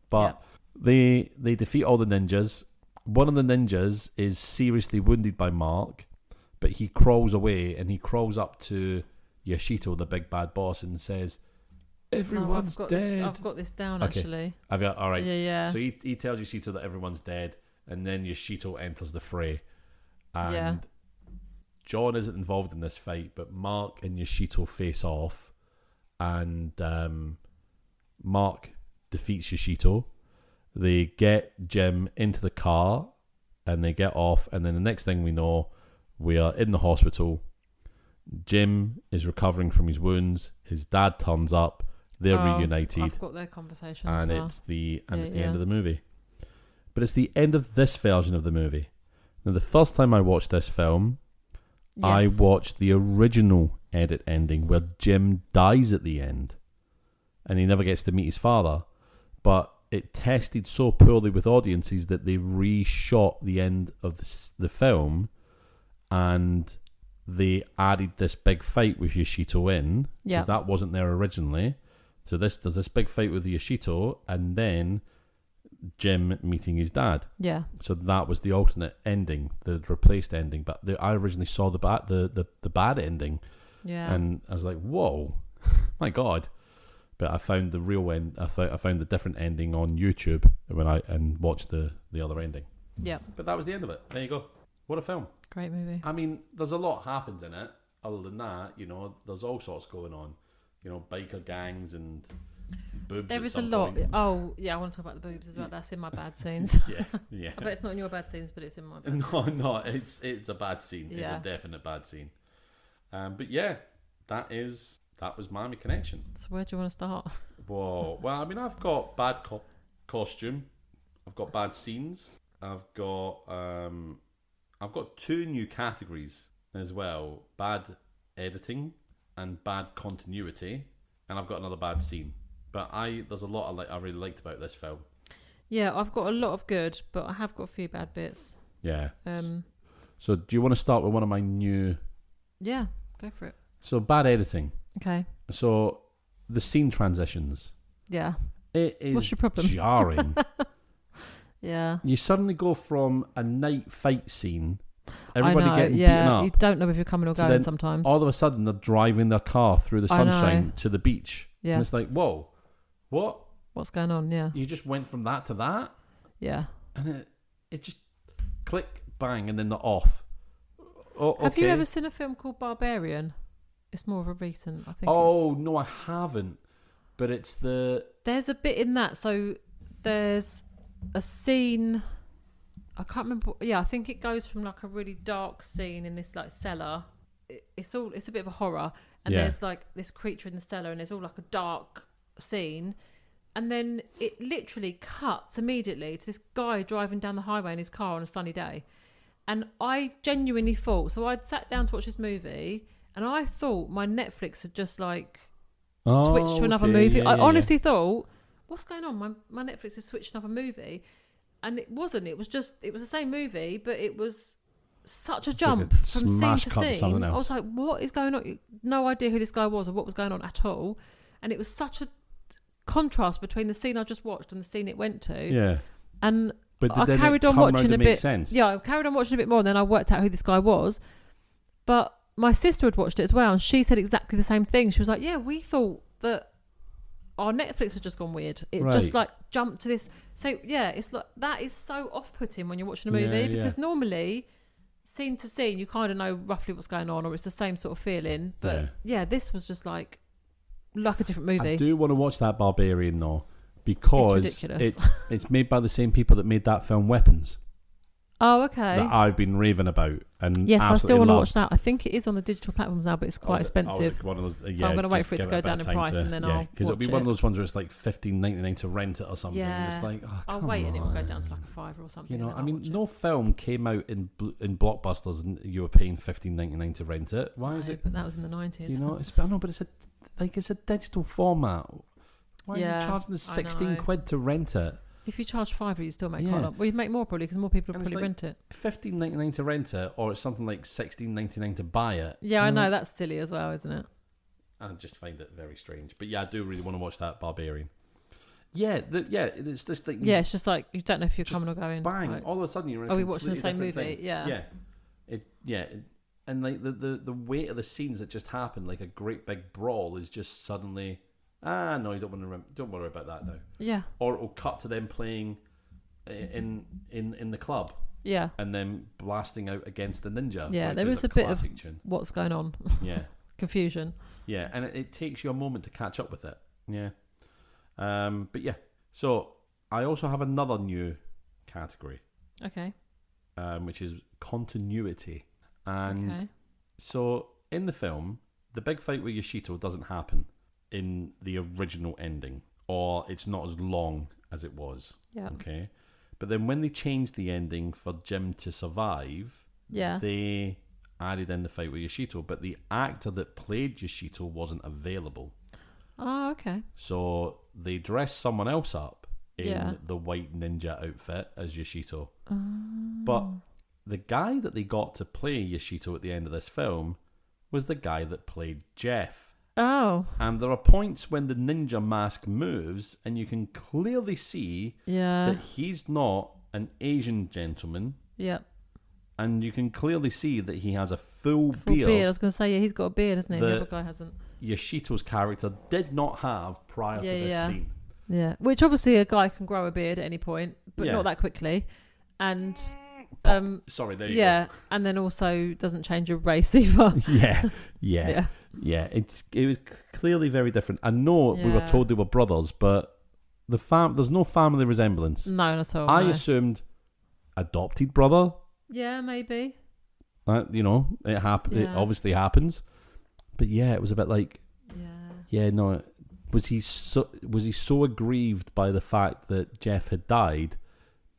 But they defeat all the ninjas. One of the ninjas is seriously wounded by Mark, but he crawls away and he crawls up to Yoshito, the big bad boss, and says, "Everyone's dead." I've got this down, Okay. actually. Have you? All right. Yeah. So he tells Yoshito that everyone's dead, and then Yoshito enters the fray. And John isn't involved in this fight, but Mark and Yoshito face off, and Mark defeats Yoshito. They get Jim into the car, and they get off, and then the next thing we know, we are in the hospital. Jim is recovering from his wounds. His dad turns up. They're reunited. I've got their conversation and as well. it's the end of the movie. But it's the end of this version of the movie. Now, the first time I watched this film, I watched the original edit ending where Jim dies at the end, and he never gets to meet his father. But it tested so poorly with audiences that they reshot the end of the film, and they added this big fight with Yoshito in, because that wasn't there originally. So there's this big fight with Yoshito, and then Jim meeting his dad. Yeah. So that was the alternate ending, the replaced ending. But I originally saw the bad ending. Yeah. And I was like, whoa, my God. But I found the real end. I found the different ending on YouTube and watched the other ending. Yeah. But that was the end of it. There you go. What a film. Great movie. I mean, there's a lot happens in it. Other than that, there's all sorts going on. Biker gangs and boobs. There at is a some lot. point. Oh, yeah, I want to talk about the boobs as well. That's in my bad scenes. Yeah. I bet it's not in your bad scenes, but it's in my bad No, it's a bad scene. Yeah. It's a definite bad scene. But yeah, that was Miami Connection. So where do you want to start? Whoa. Well, I mean, I've got bad costume. I've got bad scenes. I've got 2 new categories as well: bad editing and bad continuity. And I've got another bad scene. But there's a lot I really liked about this film. Yeah, I've got a lot of good, but I have got a few bad bits. Yeah. So do you want to start with one of my new? Yeah, go for it. So bad editing. Okay. So the scene transitions. Yeah. It is What's your problem? jarring. Yeah. You suddenly go from a night fight scene, I everybody know, getting beaten up. You don't know if you're coming or to going then sometimes. All of a sudden, they're driving their car through the I know. sunshine to the beach. Yeah. And it's like, whoa, what? What's going on? Yeah. You just went from that to that? Yeah. And it just click, bang, and then they're off. Oh, okay. Have you ever seen a film called Barbarian? It's more of a recent, I think. Oh, no, I haven't. But it's There's a bit in that. So there's a scene... I can't remember. Yeah, I think it goes from like a really dark scene in this like cellar. It's a bit of a horror, and there's like this creature in the cellar, and there's all like a dark scene, and then it literally cuts immediately to this guy driving down the highway in his car on a sunny day, and I genuinely thought. So I'd sat down to watch this movie, and I thought my Netflix had just like switched to another movie. I honestly thought, what's going on? My Netflix has switched to another movie. And it wasn't. It was the same movie, but it was such a jump like from scene to scene. I was like, what is going on? No idea who this guy was or what was going on at all. And it was such a contrast between the scene I just watched and the scene it went to. Yeah. And but I carried on watching a bit. Sense? Yeah, I carried on watching a bit more, and then I worked out who this guy was. But my sister had watched it as well, and she said exactly the same thing. She was like, yeah, we thought that our Netflix had just gone weird. It just like jumped to this. So yeah, it's like that is so off-putting when you're watching a movie because normally scene to scene you kind of know roughly what's going on, or it's the same sort of feeling. But yeah, this was just like a different movie. I do want to watch that Barbarian though, because it's ridiculous. It's made by the same people that made that film Weapons. Oh, okay. That I've been raving about, and yes, I still want to love. watch that. I think it is on the digital platforms now, but it's quite expensive. So I'm going to wait for it to go down in price, and then I'll because it'll be one of those ones where it's like $15.99 to rent it or something. Yeah, and it's like, I'll wait, and it will go down to like a $5 or something. I mean, no film came out in Blockbusters, and you were paying $15.99 to rent it. Why is it? But that was in the 90s. But it's a digital format. Why are you charging us 16 quid to rent it? If you charge $5, you still make quite a lot. Well, you'd make more probably because more people would probably rent it. $15.99 to rent it, or it's something like $16.99 to buy it. Yeah, I know that's silly as well, isn't it? I just find it very strange. But yeah, I do really want to watch that Barbarian. it's this thing. Yeah, it's just like you don't know if you're coming or going. Bang! Like, All of a sudden you're in are we watching the same completely movie? different thing. Yeah. And like the weight of the scenes that just happened, like a great big brawl, is just suddenly no, you don't worry about that now. Yeah. Or it'll cut to them playing in the club. Yeah. And then blasting out against the ninja. Yeah, which there is is a bit of tune. what's going on. Yeah. Confusion. Yeah, and it takes you a moment to catch up with it. Yeah. But yeah. So I also have another new category. Okay. Which is continuity. And okay. so in the film, the big fight with Yoshito doesn't happen in the original ending, or it's not as long as it was. Yeah. Okay. But then when they changed the ending for Jim to survive, they added in the fight with Yoshito, but the actor that played Yoshito wasn't available. Oh, okay. So they dressed someone else up in the white ninja outfit as Yoshito. But the guy that they got to play Yoshito at the end of this film was the guy that played Jeff. Oh. And there are points when the ninja mask moves and you can clearly see that he's not an Asian gentleman. Yeah. And you can clearly see that he has a full beard. beard. I was going to say, yeah, he's got a beard, hasn't he? The other guy hasn't. Yoshito's character did not have prior to this scene. Yeah, which obviously a guy can grow a beard at any point, but not that quickly. And sorry, there you go. And then also doesn't change your race either. Yeah. It was clearly very different. I know we were told they were brothers, but there's no family resemblance. No, not at all. I assumed adopted brother. Yeah, maybe. It happened. It obviously happens. But yeah, it was a bit like, no. Was he so aggrieved by the fact that Jeff had died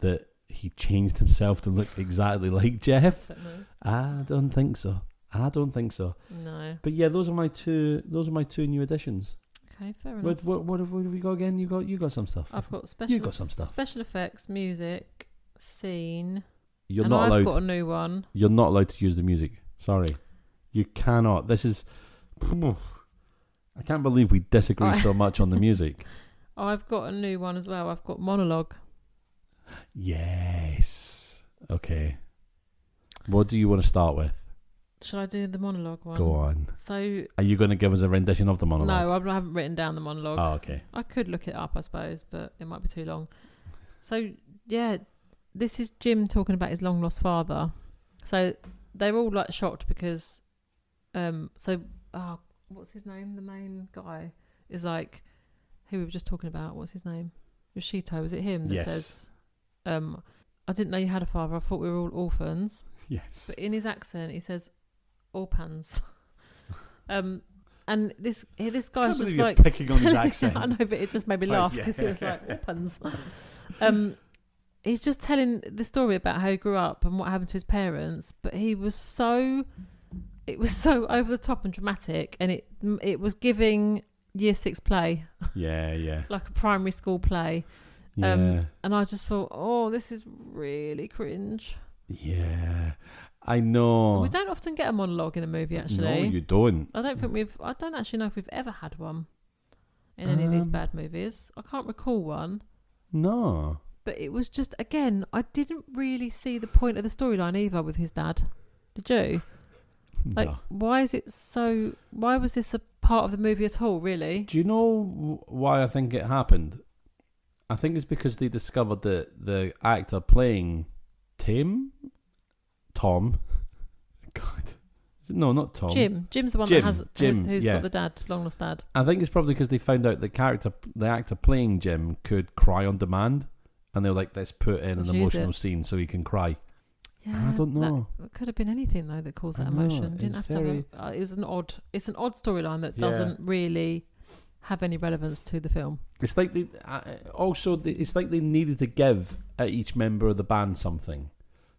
that he changed himself to look exactly like Jeff? I don't think so. No. But yeah, those are my two new additions. Okay, fair enough. What have we got again? You got some stuff. I've got special. You got some stuff. Special effects, music, scene. You're not allowed. I've got a new one. You're not allowed to use the music. Sorry, you cannot. This is. I can't believe we disagree so much on the music. I've got a new one as well. I've got monologue. Yes. Okay. What do you want to start with? Shall I do the monologue one? Go on. So, are you going to give us a rendition of the monologue? No, I haven't written down the monologue. Oh, okay. I could look it up, I suppose, but it might be too long. So, yeah, this is Jim talking about his long lost father. So they're all like shocked because, what's his name? The main guy is like, who we were just talking about. What's his name? Yoshito. Is it him that says, I didn't know you had a father. I thought we were all orphans. Yes. But in his accent, he says, orphans. And this guy's just like picking on his accent. I know, but it just made me laugh because he was like orphans. He's just telling the story about how he grew up and what happened to his parents, but it was so over the top and dramatic, and it was giving year 6 play. Yeah. Like a primary school play. Yeah. And I just thought, oh, this is really cringe. Yeah. I know. We don't often get a monologue in a movie, actually. No, you don't. I don't actually know if we've ever had one in any of these bad movies. I can't recall one. No. But it was just, again, I didn't really see the point of the storyline either with his dad. Did you? Like, no. why was this a part of the movie at all, really? Do you know why I think it happened? I think it's because they discovered that the actor playing Tom. God. No, not Tom. Jim's the one who's got the dad, long lost dad. I think it's probably because they found out the actor playing Jim could cry on demand. And they were like, let's put in an emotional scene so he can cry. Yeah, I don't know. It could have been anything though that caused that emotion. Didn't have to have it was an odd storyline that doesn't really have any relevance to the film. It's like it's like they needed to give each member of the band something.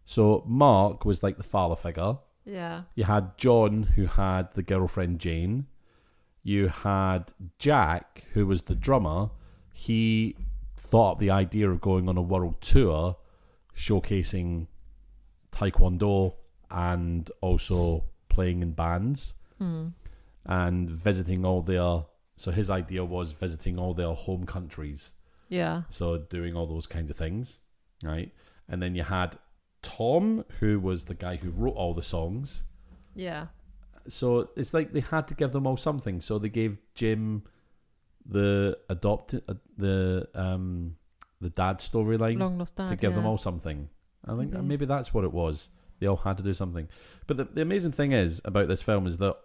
So Mark was like the father figure. Yeah. You had John, who had the girlfriend Jane. You had Jack, who was the drummer. He thought up the idea of going on a world tour showcasing taekwondo and also playing in bands and visiting all their... So his idea was visiting all their home countries Yeah. So doing all those kinds of things, right? And then you had Tom, who was the guy who wrote all the songs. Yeah. So it's like they had to give them all something. So they gave Jim the dad storyline Long lost dad. to give them all something. I think maybe that's what it was. They all had to do something. But the amazing thing is about this film is that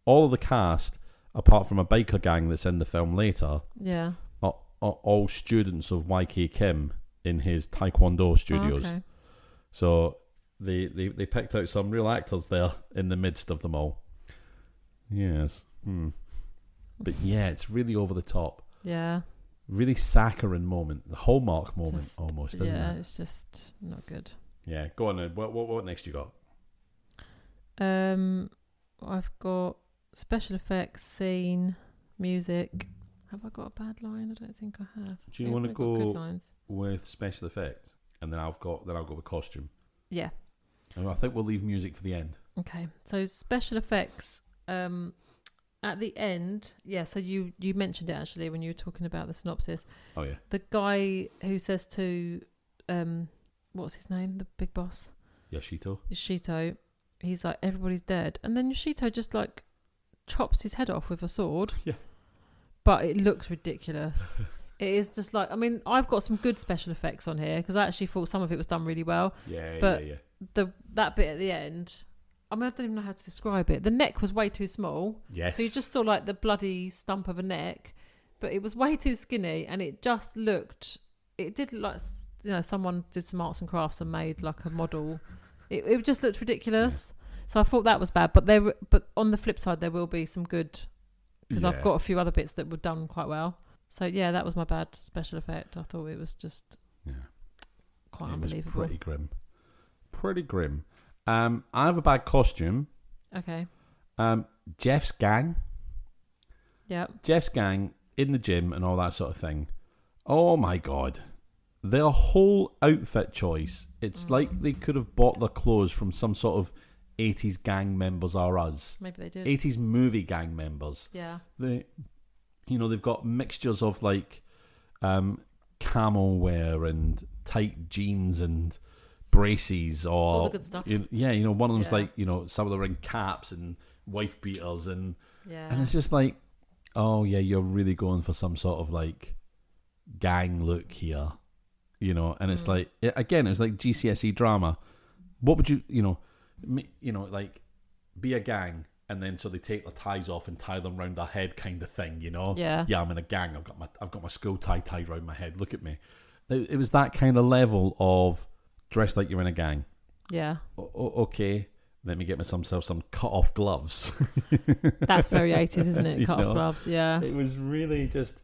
all of the cast, apart from a biker gang that's in the film later, Yeah. are all students of YK Kim in his Taekwondo studios. Oh, okay. So they picked out some real actors there in the midst of them all. Yes. But yeah, it's really over the top. Yeah. Really saccharine moment. The Hallmark moment almost, isn't it? Yeah, it's just not good. Yeah, go on then. What next you got? I've got special effects, scene, music. Have I got a bad line? I don't think I have. Do you want to I've got good go lines. with special effects, and then I'll go with costume. Yeah. And I think we'll leave music for the end. Okay. So special effects. At the end, yeah. So you mentioned it actually when you were talking about the synopsis. Oh yeah. The guy who says to, what's his name? The big boss. Yoshito. He's like, everybody's dead, and then Yoshito just like chops his head off with a sword. Yeah. But it looks ridiculous. It is just like, I mean, I've got some good special effects on here because I actually thought some of it was done really well. Yeah. That bit at the end, I mean, I don't even know how to describe it. The neck was way too small. Yes. So you just saw like the bloody stump of a neck, but it was way too skinny, and it just looked. It did look like, you know, someone did some arts and crafts and made like a model. It just looked ridiculous. Yeah. So I thought that was bad. But on the flip side, there will be some good, because I've got a few other bits that were done quite well. So yeah, that was my bad special effect. I thought it was just quite unbelievable. Was pretty grim. I have a bad costume. Okay. Jeff's gang. Yeah. Jeff's gang in the gym and all that sort of thing. Oh my god. Their whole outfit choice. It's like they could have bought their clothes from some sort of 80s gang members or us. Maybe they did. 80s movie gang members. Yeah. They've got mixtures of like camel wear and tight jeans and braces, or all the good stuff. One of them's like, some of them are in caps and wife beaters, and it's just like, oh yeah, you're really going for some sort of like gang look here, and it's like, again, it's like GCSE drama. What would you like be a gang, and then so they take their ties off and tie them round their head, kind of thing, Yeah, I'm in a gang. I've got my school tie tied round my head. Look at me. It was that kind of level of dressed like you're in a gang. Yeah. Okay, let me get myself some cut-off gloves. That's very 80s, isn't it? Cut-off gloves, yeah. It was really just,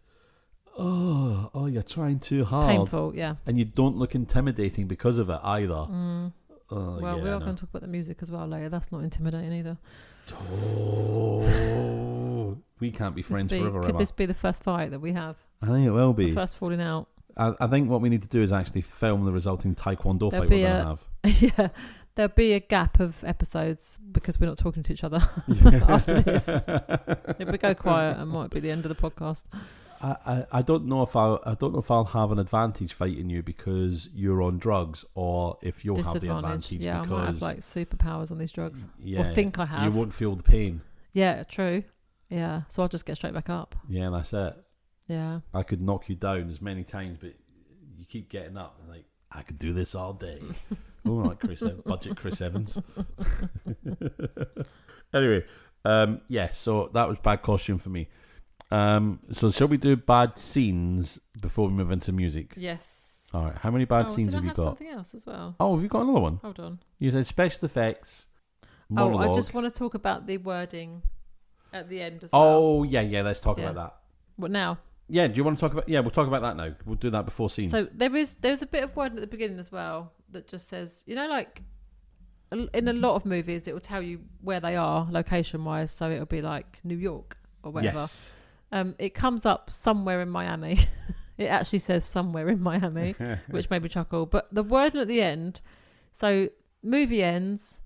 oh, you're trying too hard. Painful, yeah. And you don't look intimidating because of it either. Well, we are going to talk about the music as well later. That's not intimidating either. Oh, we can't be friends forever. Could this be the first fight that we have? I think it will be. The first falling out. I think what we need to do is actually film the resulting Taekwondo fight we're going to have. Yeah, there'll be a gap of episodes because we're not talking to each other after this. If we go quiet, it might be the end of the podcast. I don't know if I'll have an advantage fighting you because you're on drugs, or if you'll have the advantage. Yeah, because I might have like superpowers on these drugs. Yeah, or think I have. You won't feel the pain. Yeah, true. Yeah, so I'll just get straight back up. Yeah, that's it. Yeah. I could knock you down as many times, but you keep getting up. And like, I could do this all day. All right, budget Chris Evans. Anyway, so that was bad costume for me. So shall we do bad scenes before we move into music? Yes. All right. How many bad scenes have you got? Something else as well. Oh, have you got another one? Hold on. You said special effects. Monologue. I just want to talk about the wording at the end as well. Oh, yeah. Let's talk about that. What now? Yeah, do you want to talk about... Yeah, we'll talk about that now. We'll do that before scenes. So there's a bit of wording at the beginning as well that just says, like in a lot of movies, it will tell you where they are location-wise. So it'll be like New York or whatever. Yes. It comes up somewhere in Miami. It actually says somewhere in Miami, which made me chuckle. But the wording at the end, so movie ends,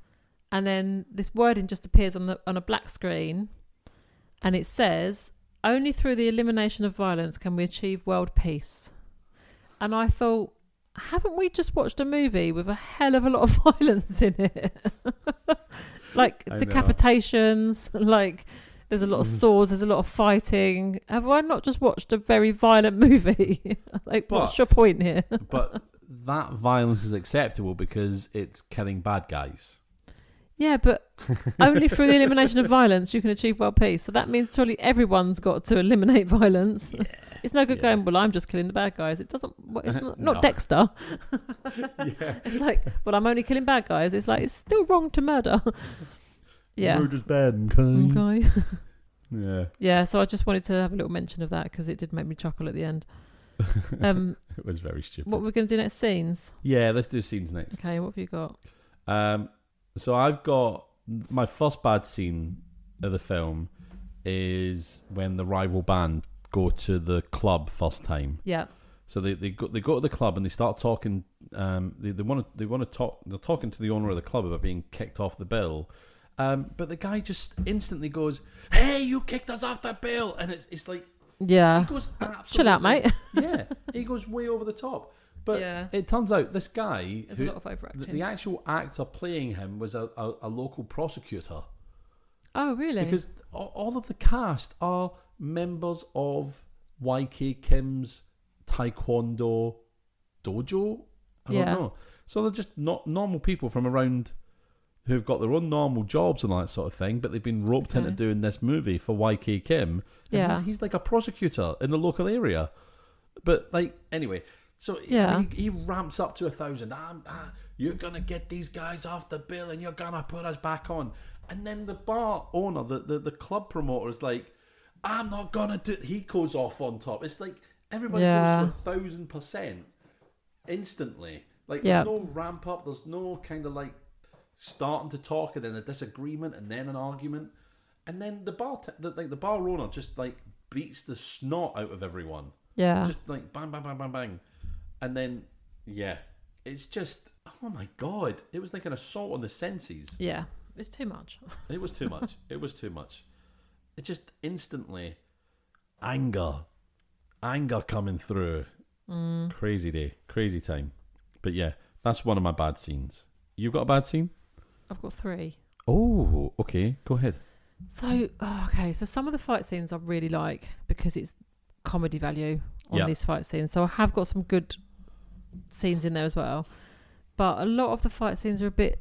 and then this wording just appears on a black screen, and it says... Only through the elimination of violence can we achieve world peace. And I thought, haven't we just watched a movie with a hell of a lot of violence in it? Like decapitations, like there's a lot of swords, there's a lot of fighting. Have I not just watched a very violent movie? Like, what's your point here? But that violence is acceptable because it's killing bad guys. Yeah, but only through the elimination of violence you can achieve world peace. So that means surely everyone's got to eliminate violence. Yeah. It's no good going, well, I'm just killing the bad guys. It doesn't, it's not Dexter. It's like, well, I'm only killing bad guys. It's like, it's still wrong to murder. Yeah. Murder's bad, okay. Yeah. Yeah, so I just wanted to have a little mention of that because it did make me chuckle at the end. It was very stupid. What we're going to do next? Scenes? Yeah, let's do scenes next. Okay, what have you got? So I've got my first bad scene of the film is when the rival band go to the club first time. Yeah. So they go to the club and they start talking. They want to talk. They're talking to the owner of the club about being kicked off the bill. But the guy just instantly goes, "Hey, you kicked us off the bill!" And it's like, yeah, he goes, chill out, mate. Yeah, he goes way over the top. But it turns out this guy, there's a lot of overacting. The actual actor playing him was a local prosecutor. Oh, really? Because all of the cast are members of YK Kim's Taekwondo dojo. I don't know. So they're just not normal people from around who've got their own normal jobs and all that sort of thing, but they've been roped into doing this movie for YK Kim. And he's like a prosecutor in the local area. But like, anyway, so he ramps up to 1,000. You're going to get these guys off the bill and you're going to put us back on. And then the bar owner, the club promoter is like, I'm not going to do it. He goes off on top. It's like everybody goes to 1,000% instantly. Like there's no ramp up. There's no kind of like starting to talk and then a disagreement and then an argument. And then the bar owner just like beats the snot out of everyone. Yeah. Just like bang, bang, bang, bang, bang. And then, it's just, oh my God. It was like an assault on the senses. Yeah. It's too much. It was too much. It was too much. It just instantly, anger coming through. Crazy day. Crazy time. But yeah, that's one of my bad scenes. You got a bad scene? I've got 3. Oh, okay. Go ahead. So some of the fight scenes I really like because it's comedy value on these fight scenes. So I have got some good scenes in there as well. But a lot of the fight scenes are a bit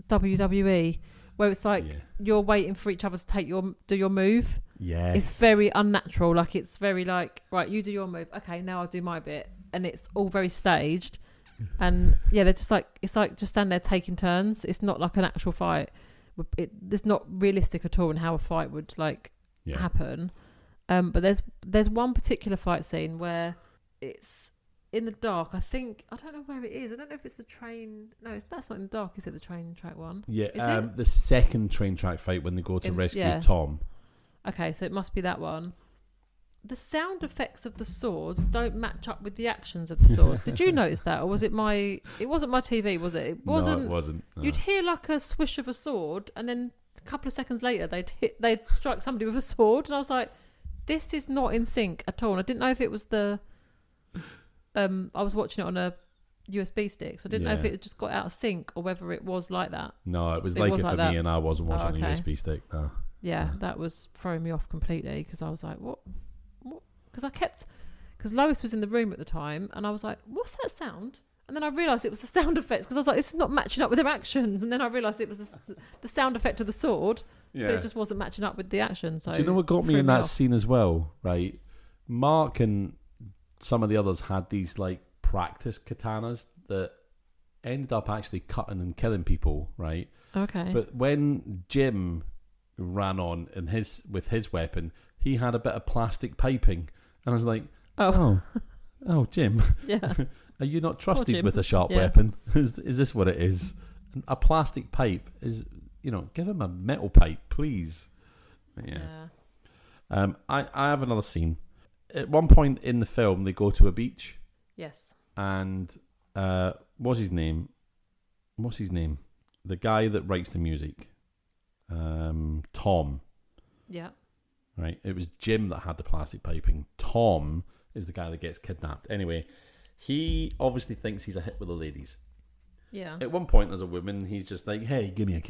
WWE, where it's like you're waiting for each other to do your move. Yes. It's very unnatural. Like it's very like, right, you do your move. Okay, now I'll do my bit. And it's all very staged. And they're just like, it's like just stand there taking turns. It's not like an actual fight. It's not realistic at all in how a fight would like happen. But there's one particular fight scene where it's in the dark. I don't know where it is. I don't know if it's the train. No, that's not in the dark. Is it the train track one? Yeah. The second train track fight when they go to rescue Tom. Okay, so it must be that one. The sound effects of the swords don't match up with the actions of the swords. Did you notice that, or was it my? It wasn't my TV, was it? It wasn't. No, it wasn't. No. You'd hear like a swish of a sword, and then a couple of seconds later, they'd strike somebody with a sword, and I was like, "This is not in sync at all." And I didn't know if it was the. I was watching it on a USB stick, so I didn't know if it just got out of sync or whether it was like that. No, it was like it for me, and I wasn't watching a USB stick. No. Yeah, that was throwing me off completely because I was like, "What?" Because Lois was in the room at the time and I was like, what's that sound? And then I realised it was the sound effects because I was like, this is not matching up with their actions. And then I realised it was the sound effect of the sword, but it just wasn't matching up with the action. So do you know what got me in that scene as well, right? Mark and some of the others had these like practice katanas that ended up actually cutting and killing people, right? Okay. But when Jim ran on with his weapon, he had a bit of plastic piping. And I was like, oh, Jim. Yeah. Are you not trusted with a sharp weapon? Is this what it is? A plastic pipe is, give him a metal pipe, please. Yeah. I have another scene. At one point in the film, they go to a beach. Yes. And what's his name? The guy that writes the music. Tom. Yeah. Right, it was Jim that had the plastic piping. Tom is the guy that gets kidnapped. Anyway, he obviously thinks he's a hit with the ladies. Yeah. At one point, there's a woman. He's just like, "Hey, give me a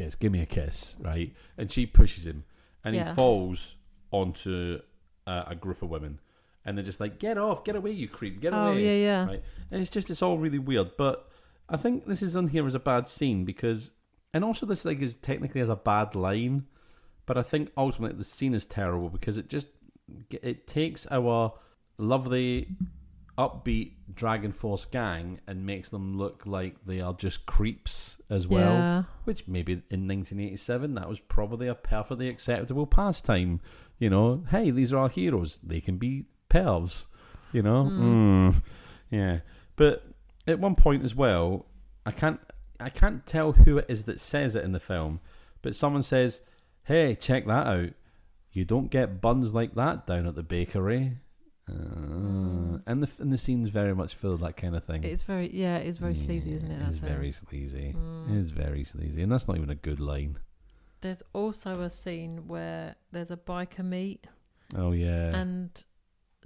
kiss," right? And she pushes him, and he falls onto a group of women, and they're just like, "Get off, get away, you creep, get away!" Oh yeah. Right? And it's all really weird. But I think this is on here as a bad scene because, and also this like is technically as a bad line, but I think ultimately the scene is terrible because it takes our lovely, upbeat Dragon Force gang and makes them look like they are just creeps as well. Yeah. Which maybe in 1987 that was probably a perfectly acceptable pastime. You know, hey, these are our heroes. They can be pervs. You know, yeah. But at one point as well, I can't tell who it is that says it in the film, but someone says, "Hey, check that out. You don't get buns like that down at the bakery." And the scene's very much full of that kind of thing. It's very sleazy, isn't it? It's very sleazy. It's very sleazy, and that's not even a good line. There's also a scene where there's a biker meet. Oh yeah. And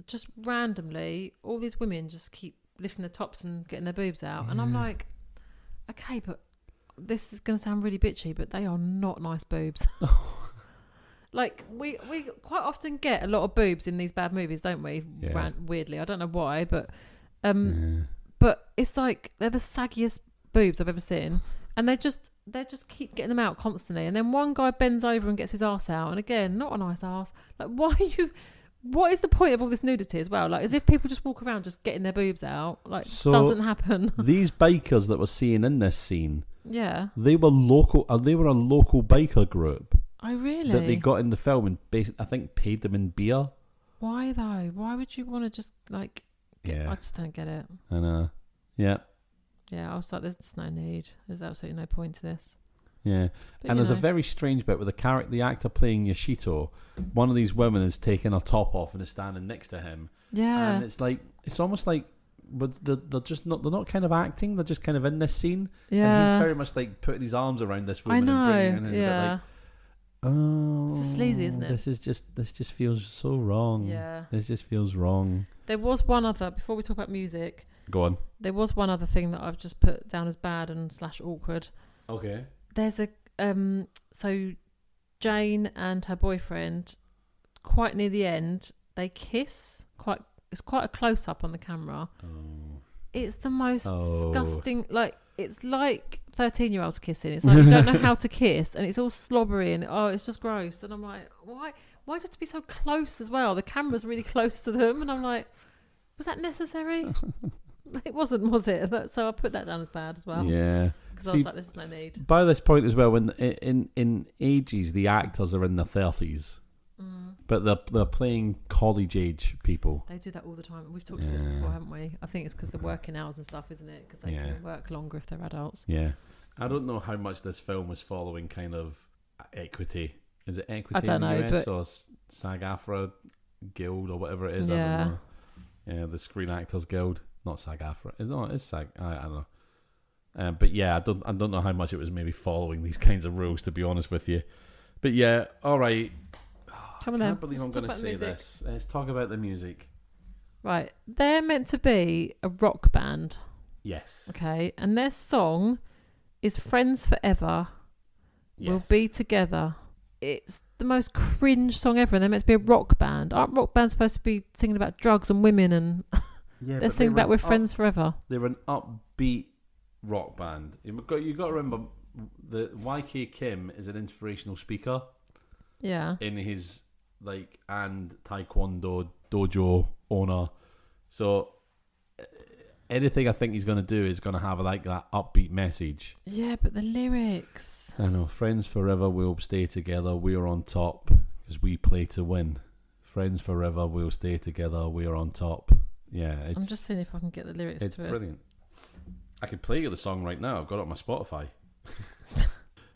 just randomly, all these women just keep lifting their tops and getting their boobs out, and I'm like, okay, but this is going to sound really bitchy, but they are not nice boobs. Like, we quite often get a lot of boobs in these bad movies, don't we? Yeah. Weirdly. I don't know why, but but it's like they're the saggiest boobs I've ever seen. And they just keep getting them out constantly. And then one guy bends over and gets his arse out. And again, not a nice arse. Like, what is the point of all this nudity as well? Like, as if people just walk around just getting their boobs out. Like, so doesn't happen. These bikers that we're seeing in this scene, yeah, they were local. They were a local biker group. Oh, really? That they got in the film and I think paid them in beer. Why though? Why would you want to just like? Yeah. I just don't get it. I know. Yeah. Yeah, I was like, there's just no need. There's absolutely no point to this. Yeah. But, and there's a very strange bit with the actor playing Yoshito. One of these women is taking her top off and is standing next to him. Yeah. And it's almost like, but they're not kind of acting. They're just kind of in this scene. Yeah. And he's very much like putting his arms around this woman. I know. And bringing her in. And Yeah. like, oh, it's just sleazy, isn't it? This just feels so wrong. Yeah. This just feels wrong. There was one other, before we talk about music. Go on. There was one other thing that I've just put down as bad and / awkward. Okay. There's a so Jane and her boyfriend, quite near the end, they kiss. It's quite a close up on the camera. Oh. It's the most disgusting. Like, it's like 13-year-olds kissing. It's like you don't know how to kiss, and it's all slobbery, and it's just gross. And I'm like, why do you have to be so close as well? The camera's really close to them, and I'm like, was that necessary? It wasn't, was it? So I put that down as bad as well. Yeah. Because I was like, there's no need. By this point as well, when in ages, the actors are in their 30s. But they're playing college age people. They do that all the time. We've talked about this before, haven't we? I think it's because the working hours and stuff, isn't it? Because they can work longer if they're adults. Yeah. I don't know how much this film was following kind of equity. Is it equity I don't in the know, US or SAG-AFTRA Guild or whatever it is? Yeah. I don't know. Yeah, the Screen Actors Guild. Not SAG-AFTRA. It's SAG. I don't know. But yeah, I don't know how much it was maybe following these kinds of rules, to be honest with you. But yeah, all right. Come on, I can't believe I'm going to say this. Let's talk about the music. Right. They're meant to be a rock band. Yes. Okay. And their song is Friends Forever. Yes. We'll be together. It's the most cringe song ever. And they're meant to be a rock band. Aren't rock bands supposed to be singing about drugs and women? And they're singing about we're friends forever. They're an upbeat rock band. You got to remember, the YK Kim is an inspirational speaker. Yeah. In his and Taekwondo dojo owner. So anything I think he's going to do is going to have that upbeat message. Yeah, but the lyrics. I know. Friends forever, we'll stay together. We're on top because we play to win. Friends forever, we'll stay together. We're on top. Yeah, I'm just seeing if I can get the lyrics to it. It's brilliant. I could play you the song right now. I've got it on my Spotify.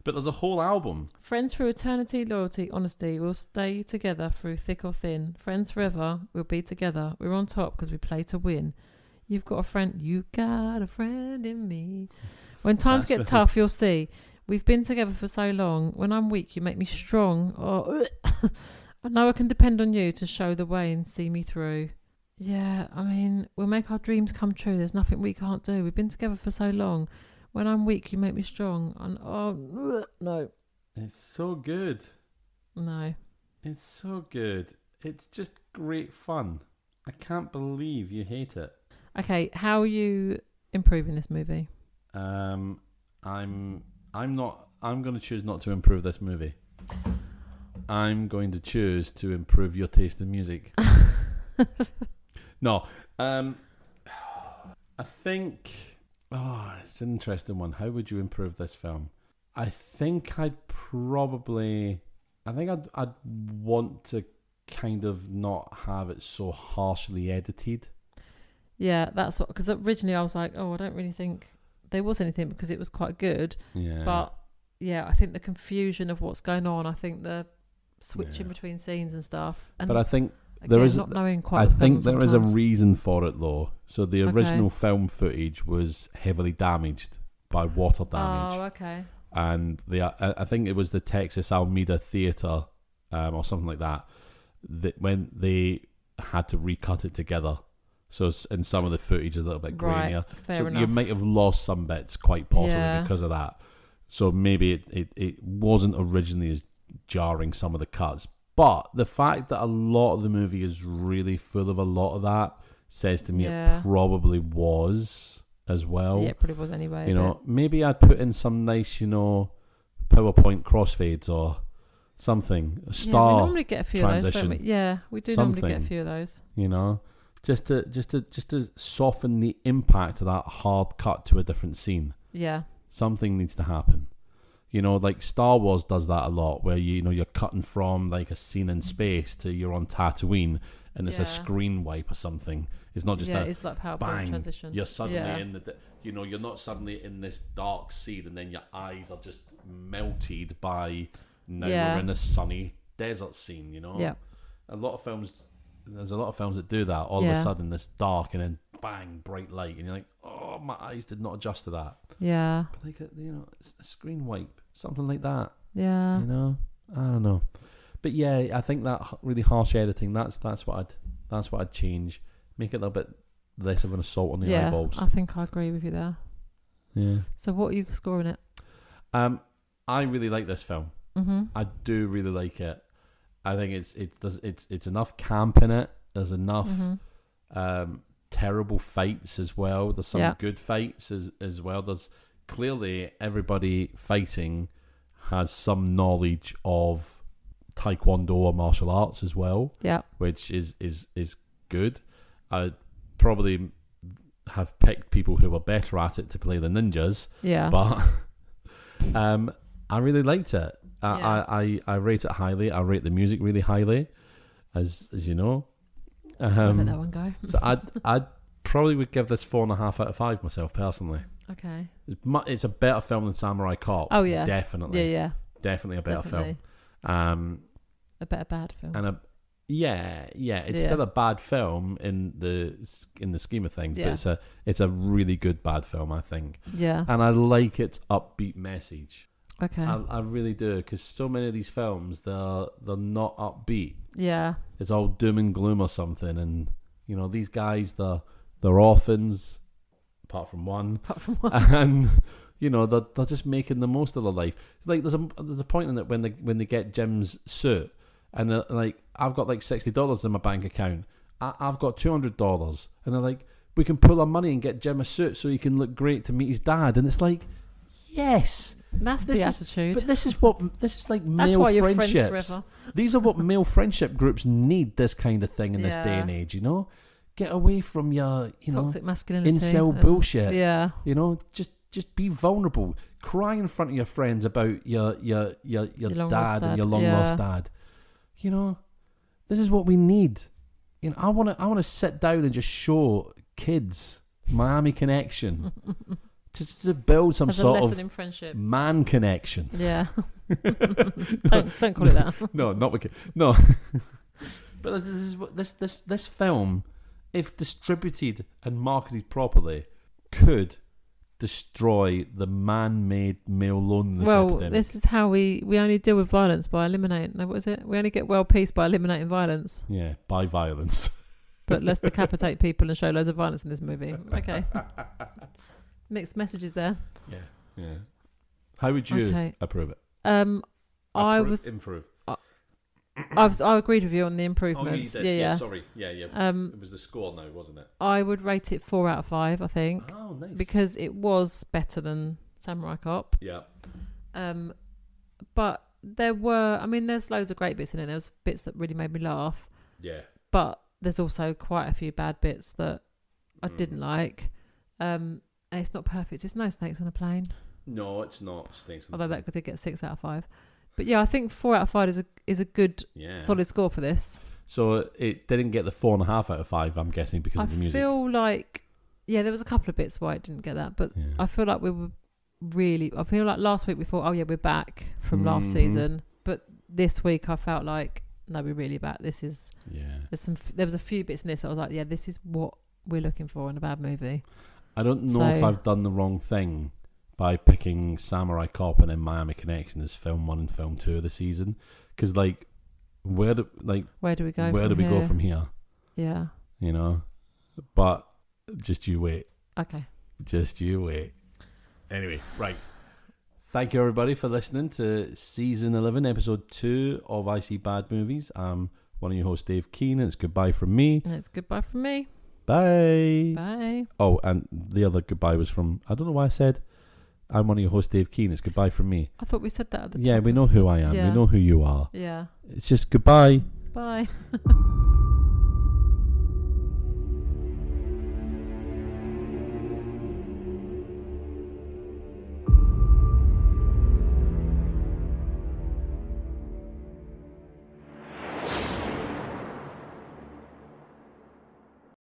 But there's a whole album. Friends through eternity, loyalty, honesty. We'll stay together through thick or thin. Friends forever. We'll be together. We're on top because we play to win. You've got a friend. You got a friend in me. When times get tough, you'll see. We've been together for so long. When I'm weak, you make me strong. Oh, I know I can depend on you to show the way and see me through. Yeah, I mean, we'll make our dreams come true. There's nothing we can't do. We've been together for so long. When I'm weak, you make me strong. And no, It's so good. no. It's so good. It's just great fun. I can't believe you hate it. Okay, how are you improving this movie? I'm not. I'm going to choose not to improve this movie. I'm going to choose to improve your taste in music. No, I think. Oh, it's an interesting one. How would you improve this film? I think I'd want to kind of not have it so harshly edited. Yeah, that's what. Because originally I was like, oh, I don't really think there was anything because it was quite good. Yeah. But yeah, I think the confusion of what's going on. I think the switching between scenes and stuff. And but I think again, there is. not knowing quite. I what's going think on there is a sometimes. reason for it though. So the original film footage was heavily damaged by water damage. Oh, okay. And I think it was the Texas Alameda Theatre or something like that, that when they had to recut it together. So in some of the footage is a little bit grainier. Right, fair so enough. you might have lost some bits quite possibly because of that. So maybe it wasn't originally as jarring, some of the cuts. But the fact that a lot of the movie is really full of a lot of that says to me it probably was as well. Yeah, it probably was anyway. You know, maybe I'd put in some nice, PowerPoint crossfades or something. A star we normally get a few transition. of those, don't we? Yeah, we do normally get a few of those. Just to soften the impact of that hard cut to a different scene. Yeah. Something needs to happen. Like Star Wars does that a lot, where you're cutting from like a scene in space to you're on Tatooine, and it's a screen wipe or something. It's not just it's that PowerPoint bang, transition. you're suddenly in the, you're not suddenly in this dark scene, and then your eyes are just melted by now we're in a sunny desert scene. Yeah. There's a lot of films that do that. All of a sudden, this dark and then bang, bright light, and you're like, oh, my eyes did not adjust to that. Yeah. But like it's a screen wipe, something like that. Yeah. I don't know. But yeah, I think that really harsh editing. That's what I'd change. Make it a little bit less of an assault on the eyeballs. I think I agree with you there. Yeah. So what are you scoring it? I really like this film. Mm-hmm. I do really like it. I think it's enough camp in it. There's enough terrible fights as well. There's some good fights as well. There's clearly everybody fighting has some knowledge of Taekwondo or martial arts as well. Yeah, which is good. I'd probably have picked people who were better at it to play the ninjas. Yeah, but I really liked it. I rate it highly. I rate the music really highly, as you know. I'll let that one go. So I'd probably would give this 4.5 out of 5 myself personally. Okay. It's a better film than Samurai Cop. Oh yeah, definitely. Yeah. Definitely a better film. A better bad film. And it's still a bad film in the scheme of things, but it's a really good bad film, I think. Yeah. And I like its upbeat message. Okay. I really do, because so many of these films they're not upbeat. Yeah. It's all doom and gloom or something, and these guys they're orphans, apart from one. And they're just making the most of their life. Like there's a point in it when they get Jim's suit, and they're like, I've got like $60 in my bank account. I've got $200, and they're like, we can pull our money and get Jim a suit so he can look great to meet his dad. And it's like, yes. That's the attitude. But this is like male That's why you're friendships. friends forever. These are what male friendship groups need. This kind of thing in this day and age, get away from your toxic masculinity, incel bullshit. Yeah, just be vulnerable. Cry in front of your friends about your dad and your long lost dad. This is what we need. I want to sit down and just show kids Miami Connection. To build some sort of in friendship. Man connection. Yeah. don't call it that. No, not wicked. No. But this film, if distributed and marketed properly, could destroy the man-made male loneliness epidemic. This is how we only deal with violence by eliminating. What is it? We only get world peace by eliminating violence. Yeah, by violence. but let's decapitate people and show loads of violence in this movie. Okay. Mixed messages there. Yeah. How would you approve it? I was improve. I agreed with you on the improvements. Oh, you did. Yeah. Sorry. Yeah. It was the score now, wasn't it? I would rate it 4 out of 5. I think. Oh, nice. Because it was better than Samurai Cop. Yeah. But there were. I mean, there's loads of great bits in it. There was bits that really made me laugh. Yeah. But there's also quite a few bad bits that I didn't like. And it's not perfect. It's no snakes on a plane. No, it's not snakes on a Although plane. that could get 6 out of 5. But yeah, I think 4 out of 5 is a good solid score for this. So it didn't get the 4.5 out of 5. I'm guessing because of the music. I feel like there was a couple of bits why it didn't get that, but I feel like we were I feel like last week we thought, oh yeah, we're back from last season, but this week I felt like no, we're really back. This is there was a few bits in this that I was like, yeah, this is what we're looking for in a bad movie. I don't know if I've done the wrong thing by picking Samurai Cop and then Miami Connection as film 1 and film 2 of the season, because where do we go? Where do we go from here? Yeah, but just you wait. Okay, just you wait. Anyway, right. Thank you everybody for listening to season 11, episode 2 of I See Bad Movies. I'm one of your hosts, Dave Keane, and it's goodbye from me. And it's goodbye from me. Bye. Bye. Oh, and the other goodbye was from, I don't know why I said I'm one of your hosts, Dave Keane. It's goodbye from me. I thought we said that at the top. Yeah, we know who I am. Yeah. We know who you are. Yeah. It's just goodbye. Bye.